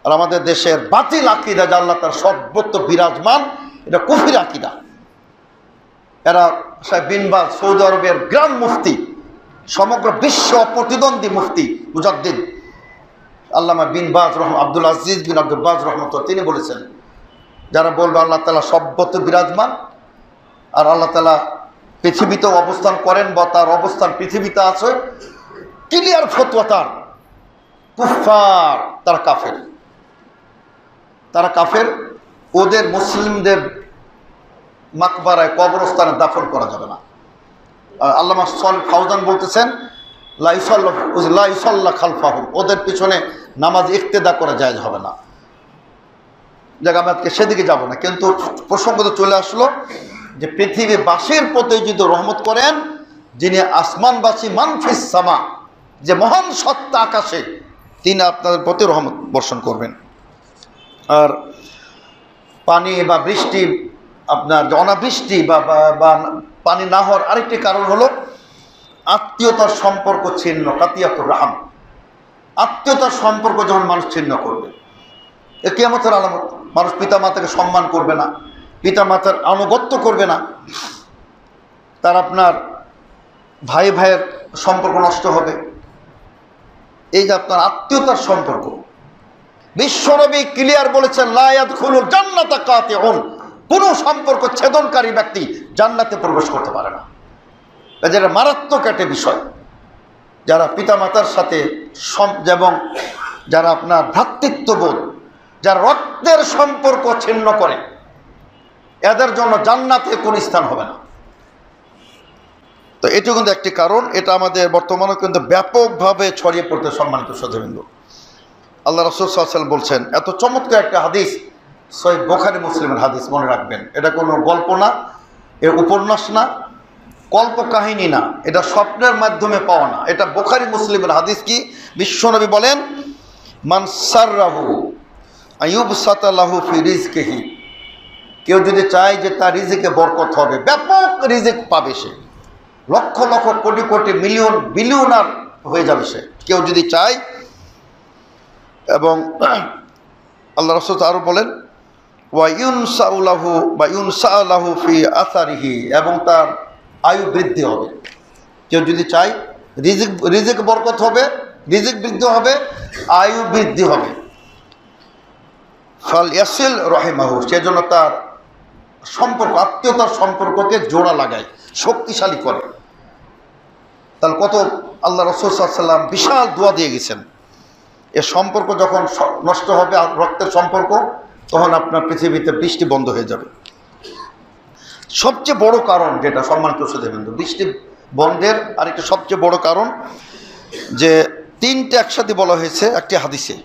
আর আমাদের দেশের বাতিল আকীদা যে আল্লাহ তাআলা সর্বত্র বিরাজমান, এটা কুফরি আকীদা। এরা সাহেব বিন বাজ, সৌদি আরবের গ্র্যান্ড মুফতি, সমগ্র বিশ্ব প্রতিদ্বন্দ্বী মুফতি মুজাদ্দিদ আল্লামা বিন বাজ আব্দুল আজিজ বিন আব্দুল বাজ রহমতুল্লাহ, তিনি বলেছেন যারা বলবে আল্লাহ তাআলা সর্বত্র বিরাজমান আর আল্লাহ তাআলা পৃথিবীতেও অবস্থান করেন বা তার অবস্থান পৃথিবীতে আছে, ক্লিয়ার ফতোয়া তার, কুফফার, তারা কাফের, তারা কাফের। ওদের মুসলিমদের মাকবারায়, কবরস্থানে দাফন করা যাবে না। আল্লামা ফাউজান বলতেছেন লা ইউসাল্লা খালফাহুম, ওদের পিছনে নামাজ ইক্তেদা করা জায়েজ হবে না। যাক আমি আজকে সেদিকে যাব না, কিন্তু প্রসঙ্গ তো চলে আসলো যে পৃথিবীবাসীর প্রতি যদি রহমত করেন, যিনি আসমানবাসী মানফিস সামা, যে মহান সত্তা আকাশে, তিনি আপনাদের প্রতি রহমত বর্ষণ করবেন। আর পানি বা বৃষ্টি, আপনার অনাবৃষ্টি বা পানি না হওয়ার আরেকটি কারণ হলো আত্মীয়তার সম্পর্ক ছিন্ন, কাতিয়াতুর রাহাম। আত্মীয়তার সম্পর্ক যখন মানুষ ছিন্ন করবে, এ কিয়ামতের আলামত। মানুষ পিতামাতাকে সম্মান করবে না, পিতামাতার আনুগত্য করবে না, তার আপনার ভাই ভাইয়ের সম্পর্ক নষ্ট হবে। এই যে আপনার আত্মীয়তার সম্পর্ক, বিশ্বনবী ক্লিয়ার বলেছেন, লা ইয়াদখুলুল জান্নাতা কাতিউন, কোনো সম্পর্ক ছেদনকারী ব্যক্তি জান্নাতে প্রবেশ করতে পারে না। এটা মারাত্মক একটা বিষয়। যারা পিতামাতার সাথে এবং যারা আপনার ভ্রাতৃত্ববোধ, যারা রক্তের সম্পর্ক ছিন্ন করে, এদের জন্য জান্নাতে কোনো স্থান হবে না। তো এটি কিন্তু একটি কারণ। এটা আমাদের বর্তমানে কিন্তু ব্যাপকভাবে ছড়িয়ে পড়তে, সম্মানিত শ্রোতাবৃন্দ। আল্লাহ রাসূল সাল্লাল্লাহু আলাইহি ওয়াসাল্লাম বলছেন, এত চমৎকার একটা হাদিস, সহিহ বুখারী মুসলিমের হাদিস, মনে রাখবেন। এটা কোনো গল্প না, এর উপন্যাস না, কল্প কাহিনী না, এটা স্বপ্নের মাধ্যমে পাওয়া না, এটা বুখারী মুসলিমের হাদিস। কি বিশ্বনবী বলেন, মান সাররাহু আইয়ুবসাতা লাহু ফি রিজকিহি, কেউ যদি চায় যে তার রিজিকে বরকত হবে, ব্যাপক রিজিক পাবে, সে লক্ষ লক্ষ কোটি কোটি মিলিয়ন বিলিয়নার হয়ে যাবে সে, কেউ যদি চায়। এবং আল্লাহ রাসূল আরও বলেন, ওয়া ইউনসাউলাহু বা ইউনসাউলাহু ফি আসারিহি, এবং তার আয়ু বৃদ্ধি হবে। কেউ যদি চায় রিজিক বরকত হবে, রিজিক বৃদ্ধি হবে, আয়ু বৃদ্ধি হবে। ফাল ইয়াসিল রহিমাহু, সেজন্য তার সম্পর্ক, আত্মীয়তার সম্পর্ককে জোড়া লাগায়, শক্তিশালী করে। তাহলে কত আল্লাহ রাসূল সাল্লাল্লাহু আলাইহি ওয়াসাল্লাম বিশাল দোয়া দিয়ে গেছেন। এ সম্পর্ক যখন নষ্ট হবে, রক্তের সম্পর্ক, তখন আপনার পৃথিবীতে বৃষ্টি বন্ধ হয়ে যাবে। সবচেয়ে বড় কারণ যেটা, সম্মানিত শ্রোতাবৃন্দ, বৃষ্টি বন্ধের আরেকটা সবচেয়ে বড় কারণ, যে তিনটে একসাথে বলা হয়েছে একটি হাদিসে।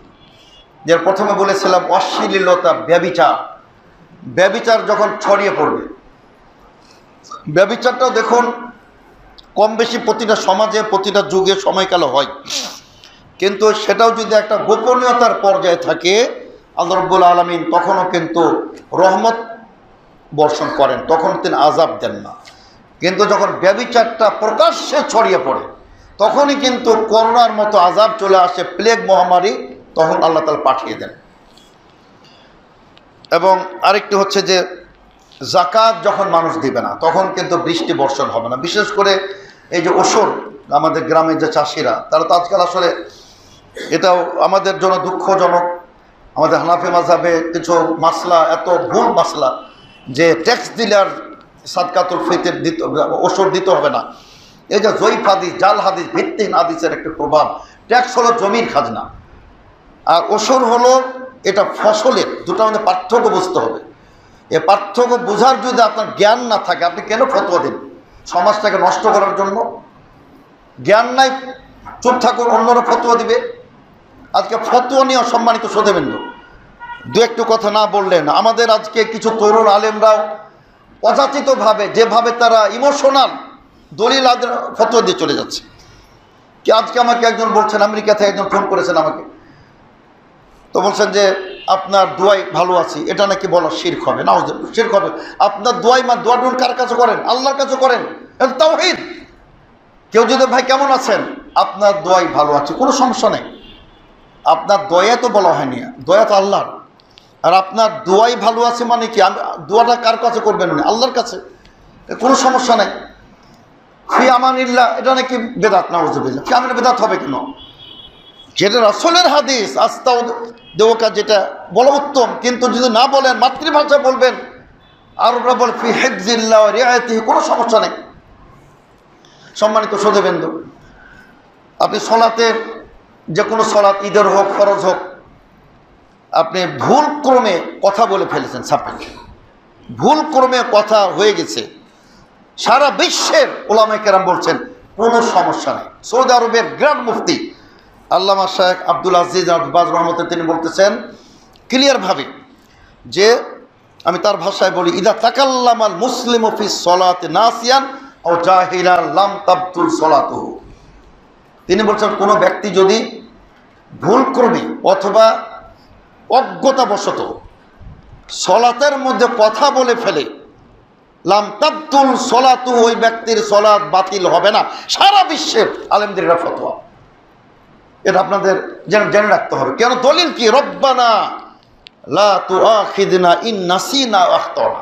যে প্রথমে বলেছিলাম অশ্লীলতা, ব্যভিচার। ব্যভিচার যখন ছড়িয়ে পড়বে, ব্যভিচারটাও দেখুন কম বেশি প্রতিটা সমাজে, প্রতিটা যুগে, সময়কালে হয়, কিন্তু সেটাও যদি একটা গোপনীয়তার পর্যায়ে থাকে, আল্লাহ রাব্বুল আলামিন তখনও কিন্তু রহমত বর্ষণ করেন, তখন তিনি আযাব দেন না। কিন্তু যখন ব্যভিচারটা প্রকাশ্যে ছড়িয়ে পড়ে, তখনই কিন্তু করোনার মতো আযাব চলে আসে, প্লেগ মহামারী, তখন আল্লাহ তাআলা পাঠিয়ে দেন। এবং আরেকটি হচ্ছে যে যাকাত যখন মানুষ দিবে না, তখন কিন্তু বৃষ্টি বর্ষণ হবে না। বিশেষ করে এই যে ওসর, আমাদের গ্রামের যে চাষিরা, তারা তো আজকাল আসলে, এটাও আমাদের জন্য দুঃখজনক, আমাদের হানাফি মাযহাবে কিছু মাসলা, এত ভুল মাসলা, যে ট্যাক্স দিলে আর সাদকাতুল ফিতর দিতে, ওসর দিতে হবে না। এই যে জয়ীফ হাদিস, জাল হাদিস, ভিত্তিহীন হাদিসের একটা প্রভাব। ট্যাক্স হলো জমির খাজনা, আর ওসর হলো এটা ফসলের, দুটার মধ্যে পার্থক্য বুঝতে হবে। এ পার্থক্য বোঝার যদি আপনার জ্ঞান না থাকে, আপনি কেন ফতোয়া দেন? সমাজটাকে নষ্ট করার জন্য? জ্ঞান নাই, চুপ থাকুন, অন্যরা ফতোয়া দিবে। আজকে ফতোয়া নিয়ে সম্মানিত শ্রোতাবৃন্দ, দু একটু কথা না বললেন, আমাদের আজকে কিছু তরুণ আলেমরাও অযাচিতভাবে, যেভাবে তারা ইমোশনাল দলিল ফতোয়া দিয়ে চলে যাচ্ছে। কি আজকে আমাকে একজন বলছেন, আমেরিকা থেকে একজন ফোন করেছেন আমাকে, তো বলছেন যে আপনার দোয়াই ভালো আছি, এটা নাকি বলা শিরক হবে। না, শিরক হবে। আপনার দোয়াই দোয়া কার কাছে করেন? আল্লাহর কাছে করেন, এটা তাওহীদ। কেউ যদি ভাই কেমন আছেন, আপনার দোয়াই ভালো আছে, কোনো সমস্যা নেই। আপনার দয়া তো বলা হয়নি, দয়া তো আল্লাহর। আর আপনার দোয়াই ভালো আছে মানে কি, আমি দোয়াটা কার কাছে করবেন? আল্লাহর কাছে, কোনো সমস্যা নেই। ফি আমানিল্লাহ, এটা নাকি বেদাত। নাউযুবিল্লাহ, কি আমার বেদাত হবে কেন? যেটা রাসূলের হাদিস, আস্তাও দেওকা, যেটা বলা উত্তম। কিন্তু যদি না বলেন, মাতৃভাষা বলবেন, আরবরা বলে ফি হিফজিল্লাহ ওয়া রিআয়াতিহি, কোনো সমস্যা নেই। সম্মানিত শ্রোতাবৃন্দ, আপনি সলাতের, যে কোনো সলাত, ঈদের হোক, ফরজ হোক, আপনি ভুল ক্রমে কথা বলে ফেলেছেন, সাপোজ ভুল ক্রমে কথা হয়ে গেছে, সারা বিশ্বের উলামায়ে কেরাম বলছেন কোনো সমস্যা নেই। সৌদি আরবের গ্র্যান্ড মুফতি আল্লামা শাইখ আব্দুল আজিজ বাজ রহমতে তিনি বলতেছেন ক্লিয়ারভাবে, যে আমি তার ভাষায় বলি, ইদা তাকাল্লামাল মুসলিমু ফি সলাতি নাসিয়ান ও জাহিলান লাম তাবতুল সলাতুহু। তিনি বলছেন কোনো ব্যক্তি যদি ভুলক্রমে অথবা অজ্ঞতাবশত সলাতের মধ্যে কথা বলে ফেলে, লাম তাবতুল সলাতু, ওই ব্যক্তির সলাত বাতিল হবে না। সারা বিশ্বের আলেমদের এটা ফতোয়া, এটা আপনাদের জেনে রাখতে হবে। কেন? দলিল কি? রব্বানা লা তুআখিযনা ইন নাসিনা ওয়া আখতানা।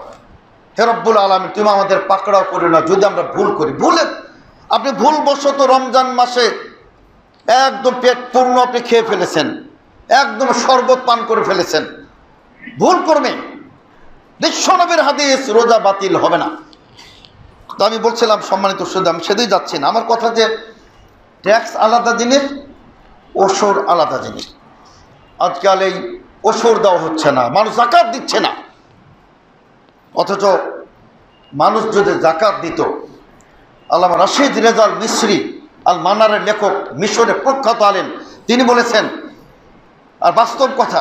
হে রব্বুল আলামিন, তুমি আমাদের পাকড়াও করে না যদি আমরা ভুল করি। আপনি ভুলবশত রমজান মাসে একদম পেট পূর্ণ আপনি খেয়ে ফেলেছেন, একদম শরবত পান করে ফেলেছেন, ভুল করবে, বিশ্বনবীর হাদিস, রোজা বাতিল হবে না। তো আমি বলছিলাম সম্মানিত সুধী, আমি সেদিকে যাচ্ছি না। আমার কথা যে ট্যাক্স আলাদা জিনিস, ওসর আলাদা জিনিস। আজকাল এই ওসর দেওয়া হচ্ছে না, মানুষ জাকাত দিচ্ছে না। অথচ মানুষ যদি জাকাত দিত, আল্লামা রাশিদ রেজাল মিসরি আল মানারের লেখক, মিশরের প্রখ্যাত আলেম, তিনি বলেছেন, আর বাস্তব কথা,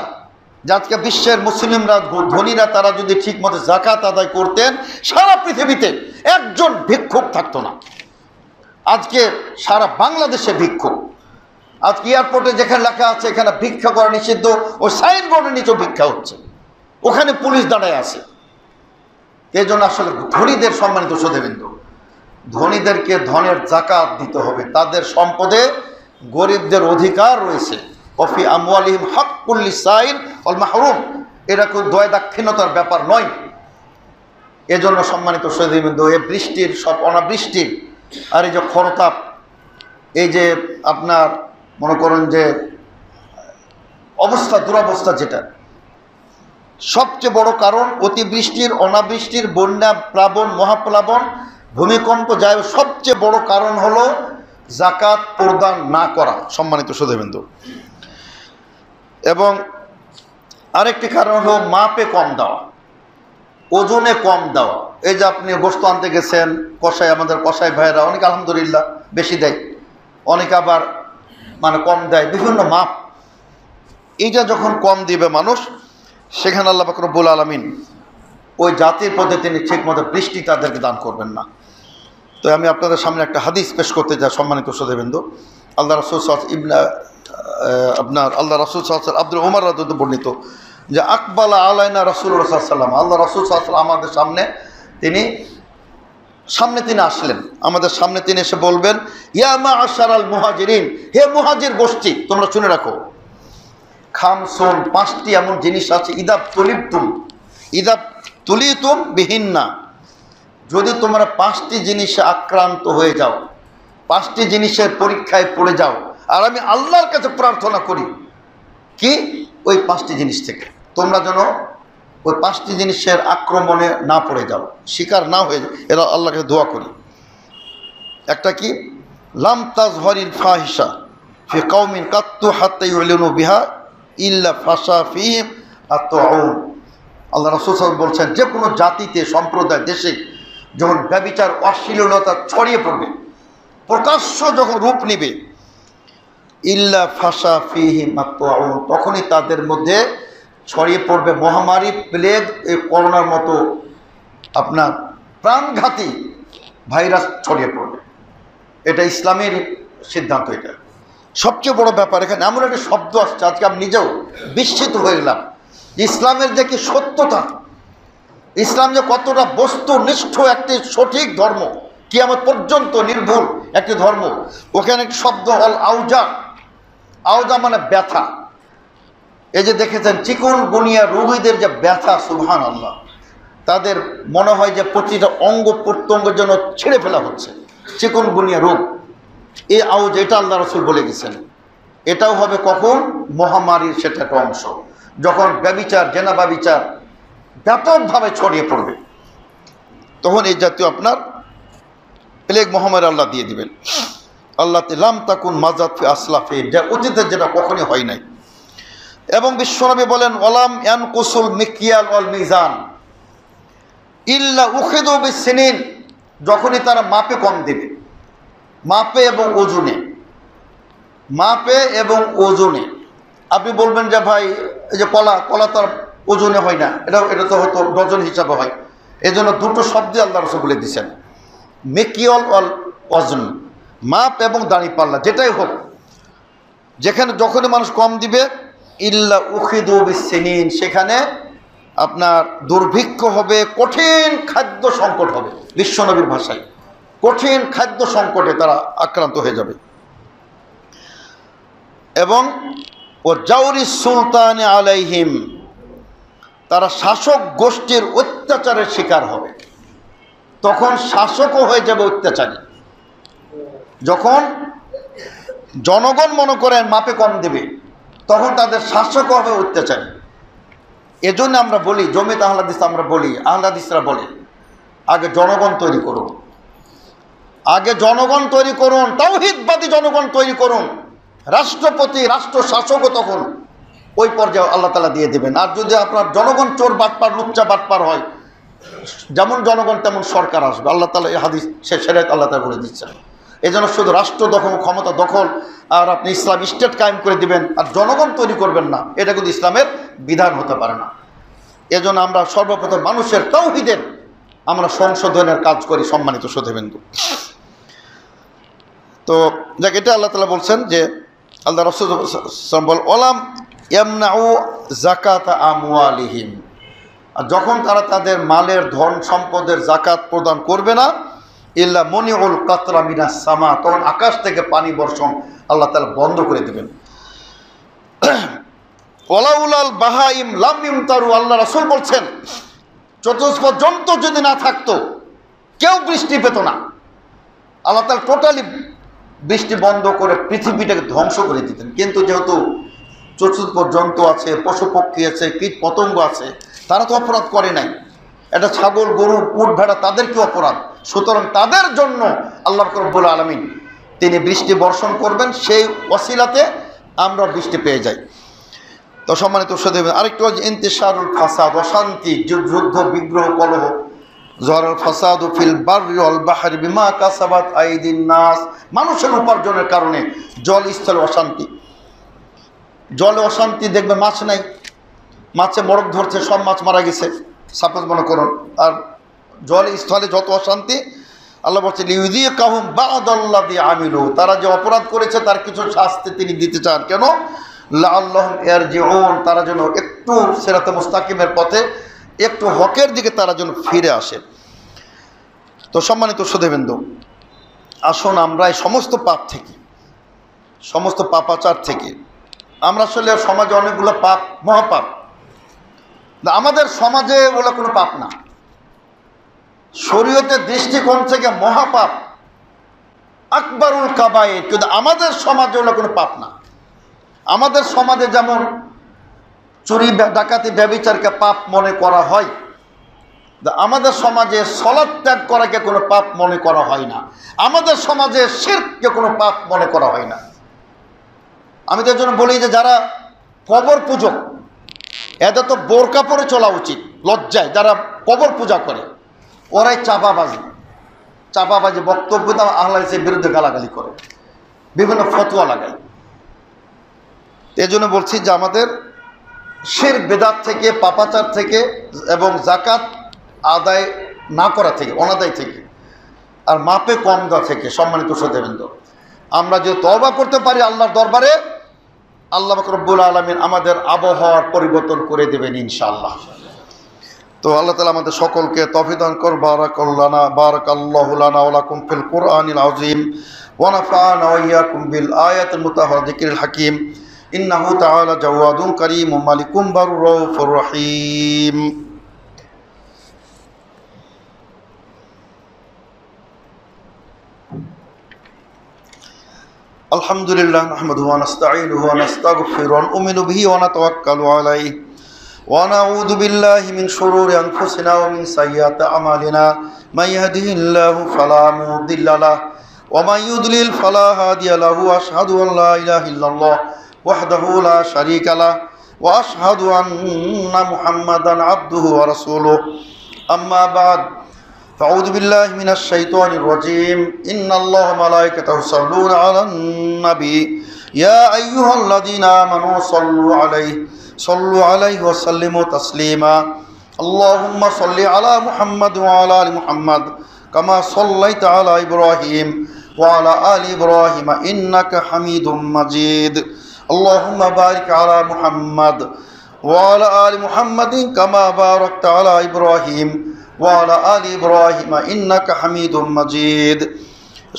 যে আজকে বিশ্বের মুসলিমরা, ধনীরা, তারা যদি ঠিক মতো জাকাত আদায় করতেন, সারা পৃথিবীতে একজন ভিক্ষুক থাকতো না। আজকে সারা বাংলাদেশে ভিক্ষুক। আজকে এয়ারপোর্টে যেখানে লেখা আছে এখানে ভিক্ষা করা নিষিদ্ধ, ওই সাইনবোর্ডের নিচেও ভিক্ষা হচ্ছে, ওখানে পুলিশ দাঁড়ায় আছে। এই জন্য আসলে ধনীদের, সম্মানিত সুধীবৃন্দ, ধনীদেরকে ধনের জাকাত দিতে হবে। তাদের সম্পদে গরিবদের অধিকার রয়েছে। ওফি আমওয়ালিহিম হাক্কুল লিসাইল ওয়াল মাহরুম। এটা খুব দয়া দাক্ষিণ্যতার ব্যাপার নয়। এজন্য সম্মানিত সুধীবৃন্দ, এই বৃষ্টির, সব অনাবৃষ্টির, আর এই যে খরতাপ, এই যে আপনার মনে করেন যে অবস্থা, দুরবস্থা, যেটা সবচেয়ে বড় কারণ অতিবৃষ্টির, অনাবৃষ্টির, বন্যা, প্লাবন, মহাপ্লাবন, ভূমিকম্প, যায়, সবচেয়ে বড় কারণ হলো জাকাত প্রদান না করা, সম্মানিত সুধীবৃন্দ। এবং আরেকটি কারণ হলো মাপে কম দেওয়া, ওজনে কম দেওয়া। এই যে আপনি গোশত আনতে গেছেন, কষাই, আমাদের কষাই ভাইয়েরা অনেক আলহামদুলিল্লাহ বেশি দেয়, অনেক আবার মানে কম দেয়, বিভিন্ন মাপ। এইটা যখন কম দিবে মানুষ, সেখানে আল্লাহ পাক রব্বুল আলামিন ওই জাতির প্রতি তিনি ঠিকমতো বৃষ্টি তাদেরকে দান করবেন না। তো আমি আপনাদের সামনে একটা হাদিস পেশ করতে চাই, সম্মানিত সুধীবৃন্দ। আল্লাহ রাসূল আল্লাহ রাসূল আব্দুল ওমর রাদিয়াল্লাহু বর্ণিত যে আকবালা আলাইনা রাসূলুল্লাহ সাল্লাল্লাহু আলাইহি ওয়াসাল্লাম, আল্লাহ রাসূল সাল্লাল্লাহু আলাইহি ওয়াসাল্লাম আমাদের সামনে তিনি আসলেন। আমাদের সামনে তিনি এসে বলবেন, ইয়া মা'আশারাল মুহাজিরিন, হে মুহাজির গোষ্ঠী, তোমরা শুনে রাখো, খামসুন, পাঁচটি এমন জিনিস আছে, ইদা তুলিতুম বিহিন্না, যদি তোমরা পাঁচটি জিনিসে আক্রান্ত হয়ে যাও, পাঁচটি জিনিসের পরীক্ষায় পড়ে যাও, আর আমি আল্লাহর কাছে প্রার্থনা করি কি, ওই পাঁচটি জিনিস থেকে তোমরা যেন ওই পাঁচটি জিনিসের আক্রমণে না পড়ে যাও, শিকার না হয়ে যাও, এরা আল্লাহকে দোয়া করি। একটা কি, লাম তাজহরিল ফাহিশা ফি কওমিন কাত্তু হাত্তা ইউলিনু বিহা ইল্লা ফাশা ফিহিম আত-তাউন। আল্লাহ রাসূল সাল্লাল্লাহু আলাইহি ওয়াসাল্লাম বলছেন, যে কোনো জাতিতে, সম্প্রদায়, দেশে যখন ব্যভিচার, অশ্লীলতা ছড়িয়ে পড়বে, প্রকাশ্য যখন রূপ নিবে, ইল্লা ফাশা ফিহিম আত-তাউন, তখনই তাদের মধ্যে ছড়িয়ে পড়বে মহামারী, প্লেগ, এই করোনার মতো আপনার প্রাণঘাতী ভাইরাস ছড়িয়ে পড়বে। এটা ইসলামের সিদ্ধান্ত। এটা সবচেয়ে বড় ব্যাপার। এখানে এমন একটা শব্দ আসছে, আজকে আমি নিজেও বিস্মিত হয়ে গেলাম, ইসলামের যে কি সত্যতা, ইসলাম যে কতটা বস্তুনিষ্ঠ একটি সঠিক ধর্ম, কিয়ামত পর্যন্ত নির্ভুল একটি ধর্ম। ওখানে একটি শব্দ হল আউজা। আউজা মানে ব্যথা। এই যে দেখেছেন চিকুনগুনিয়া রোগীদের যে ব্যথা, সুবহানাল্লাহ, তাদের মনে হয় যে প্রতিটা অঙ্গ প্রত্যঙ্গের জন্য ছেড়ে ফেলা হচ্ছে, চিকুনগুনিয়া রোগ। এই আউজ, এটা আল্লাহ রাসূল বলে গেছেন। এটাও হবে কখন? মহামারীর সেটা একটা অংশ, যখন ব্যভিচার, জেনা ব্যভিচার ব্যাপকভাবে ছড়িয়ে পড়বে, তখন এই জাতীয় আপনার প্লেগ মহামারী আল্লাহ দিয়ে দিবেন। আল্লাহ লাম তাকুন মাজাত ফি আসলাফে, যা অতীতে যেটা কখনই হয় নাই। এবং বিশ্বনবী বলেন, ওয়ালাম ইয়ানকুসুল মিকিয়াল ওয়াল মিজান ইল্লা উখিদু বিসসিনিন, যখনই তারা মাপে কম দেবে, মাপে এবং ওজনে, মাপে এবং ওজনে। আপনি বলবেন যে ভাই এই যে কলা তো ওজনে হয় না, এটা তো হয়তো ডজন হিসাবে হয়। এই জন্য দুটো শব্দ আল্লাহ রাসূল বলে দিয়েছেন, মেকিয়ল ওয়াল ওজন, মাপ এবং দাঁড়িপাল্লা, যেটাই হোক, যেখানে যখনই মানুষ কম দিবে ইল্লা উখিদু বিসসিনিন, সেখানে আপনার দুর্ভিক্ষ হবে, কঠিন খাদ্য সংকট হবে, বিশ্বনবীর ভাষায় কঠিন খাদ্য সংকটে তারা আক্রান্ত হয়ে যাবে। এবং ও জাউরি সুলতান আলাইহিম, তারা শাসক গোষ্ঠীর অত্যাচারের শিকার হবে। তখন শাসকও হয়ে যাবে অত্যাচারী। যখন জনগণ মনে করেন মাপে কম দেবে, তখন তাদের শাসকও হবে অত্যাচারী। এজন্য আমরা বলি, জমিয়ত আহলে হাদিস আমরা বলি, আহলে হাদিসরা বলে, আগে জনগণ তৈরি করুন, আগে জনগণ তৈরি করুন, তাওহীদবাদী জনগণ তৈরি করুন। রাষ্ট্রপতি, রাষ্ট্র শাসকও তখন ওই পর্যায়ে আল্লাহ তাআলা দিয়ে দেবেন। আর যদি আপনার জনগণ চোর বাটপার, লুচ্চা বাটপার হয়, যেমন জনগণ তেমন সরকার আসবে। আল্লাহ তাআলা এই হাদিস সেটাই আল্লাহ তাআলা বলে দিচ্ছেন। এই জন্য শুধু রাষ্ট্র দখল, ক্ষমতা দখল, আর আপনি ইসলাম স্টেট কায়েম করে দিবেন আর জনগণ তৈরি করবেন না, এটা কিন্তু ইসলামের বিধান হতে পারে না। এজন্য আমরা সর্বপ্রথম মানুষের তাওহীদের আমরা সংশোধনের কাজ করি, সম্মানিত শ্রোতাবৃন্দ। তো যাক, এটা আল্লাহ তাআলা বলছেন যে আল্লাহ রাসূল বল ওলাম ইয়ামনাউ যাকাতা আমওয়ালিহিম, আর যখন তারা তাদের মালের, ধন সম্পদের যাকাত প্রদান করবে না, ইল্লা মুনিউল কাতরা মিনাস সামা, তখন আকাশ থেকে পানি বর্ষণ আল্লাহ তাআলা বন্ধ করে দেবেন। ওয়ালাউলাল বাহাইম লাম ইমতারু, আল্লাহ রাসূল বলছেন চতুষ্প জন্তু যদি না থাকতো কেউ বৃষ্টি পেত না। আল্লাহ তাআলা টোটালি বৃষ্টি বন্ধ করে পৃথিবীটাকে ধ্বংস করে দিতেন। কিন্তু যেহেতু চতুষ্প জন্তু আছে, পশু পক্ষী আছে, কীট পতঙ্গ আছে, তারা তো অপরাধ করে নাই। এটা ছাগল, গরু, উট, ভেড়া, তাদের কি অপরাধ? সুতরাং তাদের জন্য আল্লাহ রব্বুল আলামিন তিনি বৃষ্টি বর্ষণ করবেন, সেই ওসিলাতে আমরা বৃষ্টি পেয়ে যাই। তো সম্মানিত সুধী, আরেকটু ইন্তিশারুল ফাসাদ, অশান্তি, যুদ্ধ, বিগ্রহ, কলহ, জহরাল ফাসাদু ফিল বাররি ওয়াল বাহরি বিমা কাসাবাত আইদিন নাস, মানুষের উপার্জনের কারণে জল স্থলে অশান্তি। জলে অশান্তি, দেখবে মাছ নাই, মাছে মরক ধরছে, সব মাছ মারা গেছে, সাপোজ মনে করুন। আর জল স্থলে যত অশান্তি, আল্লাহ বলছে লিউযিকাহুম বা'দাল্লাযী আমিলু, তারা যে অপরাধ করেছে তার কিছু শাস্তি তিনি দিতে চান। কেন? লাআল্লাহুম ইয়ারজিউন, তারা যেন একটু সিরাতে মুস্তাকিমের পথে, একটু হকের দিকে তারা যেন ফিরে আসে। তো সম্মানিত সুধীবৃন্দ, আসুন আমরা এই সমস্ত পাপ থেকে, সমস্ত পাপাচার থেকে, আমরা আসলে সমাজে অনেকগুলো পাপ, মহাপাপ, আমাদের সমাজে ওগুলো কোনো পাপ না। শরীয়তের দৃষ্টিকোণ থেকে মহাপাপ, আকবরুল কাবায়ের, কিন্তু আমাদের সমাজে ওগুলো কোনো পাপ না। আমাদের সমাজে যেমন চুরি, ডাকাতি, ব্যভিচারকে পাপ মনে করা হয়, আমাদের সমাজে সালাত ত্যাগ করাকে কোনো পাপ মনে করা হয় না। আমাদের সমাজে শিরককে কোনো পাপ মনে করা হয় না। আমি তো এর জন্য বলি যে যারা কবর পূজক, এদের তো বোরকা পরে চলা উচিত, লজ্জায়। যারা কবর পূজা করে ওরাই চাপাবাজি বক্তব্য দাও, আহলে হাদিসের বিরুদ্ধে গালাগালি করে, বিভিন্ন ফতোয়া লাগায়। এই জন্য বলছি যে আমাদের শিরক, বেদাত থেকে, পাপাচার থেকে এবং যাকাত আদায় না করা থেকে, অনাদায় থেকে, আর মাপে কম দেওয়া থেকে, সম্মানিত শ্রোতাবৃন্দ, আমরা যে তওবা করতে পারি আল্লাহর দরবারে, আল্লাহ রব্বুল আলামিন আমাদের আবহাওয়ার পরিবর্তন করে দেবেন ইনশাআল্লাহ। তো আল্লাহ তাআলা আমাদের সকলকে তৌফিক দান করুন। বারাকাল্লাহু লানা ওয়া লাকুম ফিল কুরআনিল আযীম ওয়া নাফা'না ওয়া ইয়্যাকুম বিল আয়াতিল মুতাহহারা যিকরিল হাকীম। ইন্নাহু তাআলা জাওয়াদুন কারীমুম মালিকুম বারুর রাউফুর রহিম। আলহামদুলিল্লাহ নাহমাদুহু ওয়া নাস্তাঈনুহু ওয়া নাস্তাগফিরুহু ওয়া নু'মিনু বিহি ওয়া নাতাওয়াক্কালু আলাইহি ওয়া নাউযু বিল্লাহি মিন শুরুরি আনফুসিনা ওয়া মিন সাইয়্যাতি আমালিনা মান ইয়াহদিহিল্লাহু ফালা মুদিল্লা লাহু ওয়া মান ইউদ্লিল ফালা হাদিয়া লাহু। আশহাদু আন লা ইলাহা ইল্লাল্লাহ ওয়াহদাহু লা শারীকা লাহু ওয়া আশহাদু আন্না মুহাম্মাদান আবদুহু ওয়া রাসূলুহু। আম্মা বা'দ, فأعوذ بالله من الشيطان الرجيم. إن الله وملائكته يصلون على النبي يا أيها الذين آمنوا صلوا عليه صلوا عليه وسلموا تسليما اللهم صل على محمد وعلى آل محمد كما صليت على إبراهيم وعلى آل إبراهيم إنك حميد مجيد اللهم بارك على محمد وعلى آل محمد كما باركت على إبراهيم وعلى آل إبراهيم إنك حميد مجيد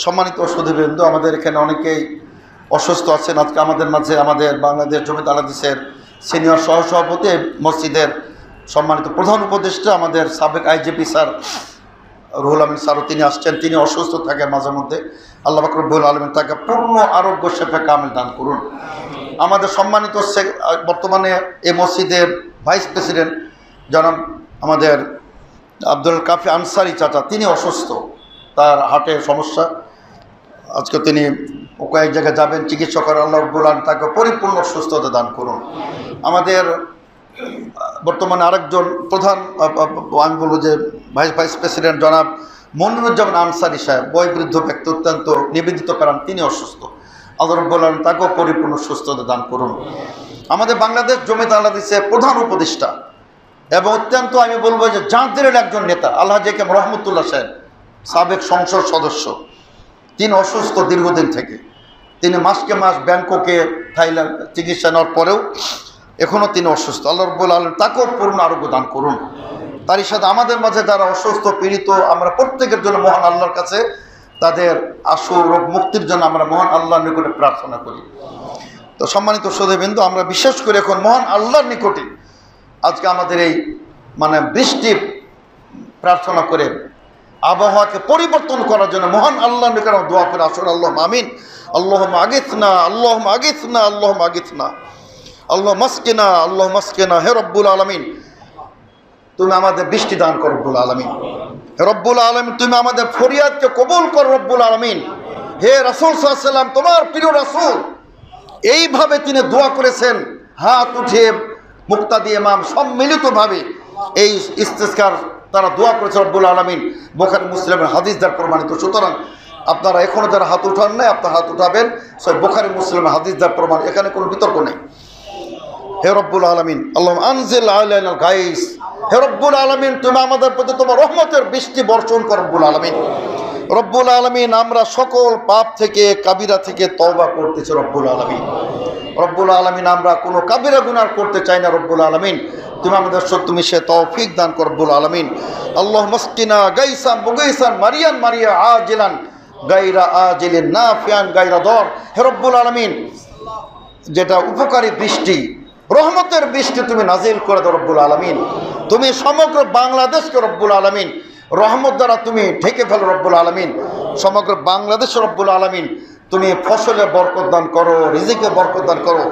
সম্মানিত সুধীবৃন্দ, আমাদের এখানে অনেকেই অসুস্থ আছেন। আজকে আমাদের মাঝে আমাদের বাংলাদেশ জমিয়ত আহলাদিসের সিনিয়র সহসভাপতি, মসজিদের সম্মানিত প্রধান উপদেষ্টা, আমাদের সাবেক আইজিপি স্যার রুহুল আমিন স্যারও তিনি আসছেন। তিনি অসুস্থ থাকেন মাঝে মধ্যে। আল্লাহ পাক রব্বুল আলামিন তাকে পূর্ণ আরোগ্য শেফা কামিল দান করুন। আমাদের সম্মানিত বর্তমানে এই মসজিদের ভাইস প্রেসিডেন্ট জনাব আমাদের আব্দুল কাফি আনসারি চাচা, তিনি অসুস্থ, তার হার্টের সমস্যা। আজকে তিনি কয়েক জায়গায় যাবেন, চিকিৎসা করেন। আল্লাহ রাব্বুল আলামিন তাকে পরিপূর্ণ সুস্থতা দান করুন। আমাদের বর্তমানে আরেকজন প্রধান, আমি বলবো যে ভাইস প্রেসিডেন্ট জনাব মনিরুজ্জামান আনসারি সাহেব, বয়োবৃদ্ধ ব্যক্তি, অত্যন্ত নিবেদিত প্রাণ, তিনি অসুস্থ। আল্লাহ রাব্বুল আলামিন তাকেও পরিপূর্ণ সুস্থতা দান করুন। আমাদের বাংলাদেশ জমিয়ত আহলাদিসের প্রধান উপদেষ্টা এবং অত্যন্ত আমি বলবো যে জাতীয় একজন নেতা আল্লাহ জেকেম রহমতুল্লাহ সাহেব, সাবেক সংসদ সদস্য, তিনি অসুস্থ দীর্ঘদিন থেকে। তিনি মাসকে মাস ব্যাংককে থাইল্যান্ড চিকিৎসা নেওয়ার পরেও এখনও তিনি অসুস্থ। আল্লাহ রাব্বুল আলামিন তাকেও পূর্ণ আরোগ্য দান করুন। তারই সাথে আমাদের মাঝে যারা অসুস্থ পীড়িত, আমরা প্রত্যেকের জন্য মহান আল্লাহর কাছে তাদের আশু রোগ মুক্তির জন্য আমরা মহান আল্লাহর নিকটে প্রার্থনা করি। তো সম্মানিত সুধীবৃন্দ, আমরা বিশেষ করে এখন মহান আল্লাহর নিকটে আজকে আমাদের এই বৃষ্টির প্রার্থনা করে আবহাওয়াকে পরিবর্তন করার জন্য মহান আল্লাহর নিকটে দোয়া করে আসুন। আল্লাহুম্মা আমিন, আল্লাহুম্মা আগিথনা, আল্লাহুম্মা আগিথনা, আল্লাহুম্মা আগিথনা, আল্লাহ মাসকিনা, আল্লাহ মাসকিনা। হে রব্বুল আলামিন, তুমি আমাদের বৃষ্টি দান করো রব্বুল আলামিন। হে রব্বুল আলামিন, তুমি আমাদের ফরিয়াদকে কবুল করো রব্বুল আলামিন। হে রাসূল সাল্লাল্লাহু আলাইহি ওয়াসাল্লাম, তোমার প্রিয় রাসূল এইভাবে তিনি দোয়া করেছেন, হাত উঠে মুক্তাদি ইমাম সম্মিলিতভাবে এই ইস্তিসকার তারা দোয়া করেছে রব্বুল আলামিন। বুখারী মুসলিমের হাদিস দ্বারা প্রমাণিত। সুতরাং আপনারা এখনও যারা হাত উঠান নাই, আপনার হাত উঠাবেন। বুখারী মুসলিমের হাদিস দ্বারা প্রমাণ, এখানে কোনো বিতর্ক নেই। হে রব্বুল আলামিন, আল্লাহুম্মা আনজিল আলাইনাল গাইস। হে রব্বুল আলামিন, তুমি আমাদের প্রতি তোমার রহমতের বৃষ্টি বর্ষণ করো রব্বুল আলামিন। রব্বুল আলামিন, আমরা সকল পাপ থেকে, কাবিরা থেকে তওবা করতেছি রব্বুল আলামিন। রব্বুল আলামিন, আমরা কোনো কাবিরা গুনাহ করতে চাই না রব্বুল আলামিন। তুমি আমাদের তুমি সে তৌফিক দান করো রব্বুল আলামিন। আল্লাহুম্মা আসকিনা গাইসান মুগাইসান মারিয়ান মারিয়া আজিলান গায়রা আজিলিন নাফিয়ান গায়রা দর। হে রব্বুল আলামিন, যেটা উপকারী বৃষ্টি, রহমতের বৃষ্টি তুমি নাজিল করে দাও রব্বুল আলামিন। তুমি সমগ্র বাংলাদেশকে রব্বুল আলামিন রহমত দ্বারা তুমি ঢেকে ফেলো রব্বুল আলামিন। সমগ্র বাংলাদেশ রব্বুল আলামিন তুমি ফসলে বরকত দান করো, রিজিকে বরকত দান করো।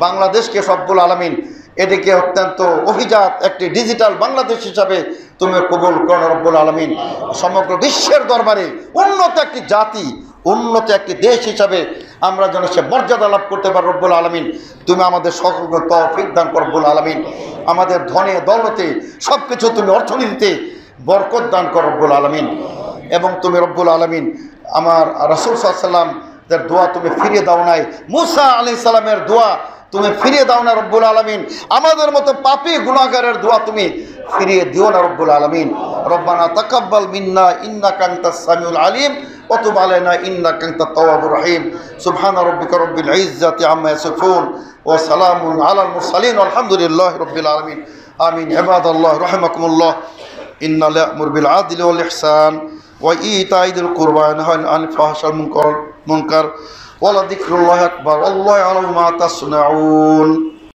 বাংলাদেশকে রব্বুল আলামিন এটিকে অত্যন্ত অভিজাত একটি ডিজিটাল বাংলাদেশ হিসাবে তুমি কবুল করো রব্বুল আলামিন। সমগ্র বিশ্বের দরবারে উন্নত একটি জাতি, উন্নত একটি দেশ হিসাবে আমরা যেন সে মর্যাদা লাভ করতে পারি রব্বুল আলামিন। তুমি আমাদের সকলকে তৌফিক দান করো রব্বুল আলামিন। আমাদের ধনে দৌলতে সব কিছু তুমি অর্থনীতিতে বরকত দান করো রব্বুল আলামিন। এবং তুমি রব্বুল আলামিন আমার রাসূল সাল্লাল্লাহু আলাইহি ওয়াসাল্লাম এর দোয়া তুমি ফিরিয়ে দাও নাই। মুসা আলাইহিস সালামের দোয়া তুমি ফিরিয়ে দাও না রব্বুল আলামিন। আমাদের মতো পাপী গুনাহগারের দোয়া তুমি ফিরিয়ে দিও না রব্বুল আলামিন। রব্বানা তাকাব্বাল মিন্না ইন্নাকা আনতাস সামিউল আলিম ওয়া তুব আলাইনা ইন্নাকা আনতাত তাওয়াবুর রহিম। সুবহানা রাব্বিকা রাব্বিল ইজ্জাতি আম্মা ইয়াসিফুন ওয়া সালামুন আলাল মুরসালিন আলহামদুলিল্লাহি রাব্বিল আলামিন। আমিন। ইবাদাল্লাহ রাহিমাকুমুল্লাহ। ইন্না লা ইয়া'মুরু বিল আদলি ওয়াল ইহসান ওয়া ইতা'i যিল কুরবা ওয়া ইয়ানহা আনিল ফাহশাই ওয়াল মুনকার ওয়া লাযিকরুল্লাহি আকবার। আল্লাহু আ'লামু মা তাসনাউন।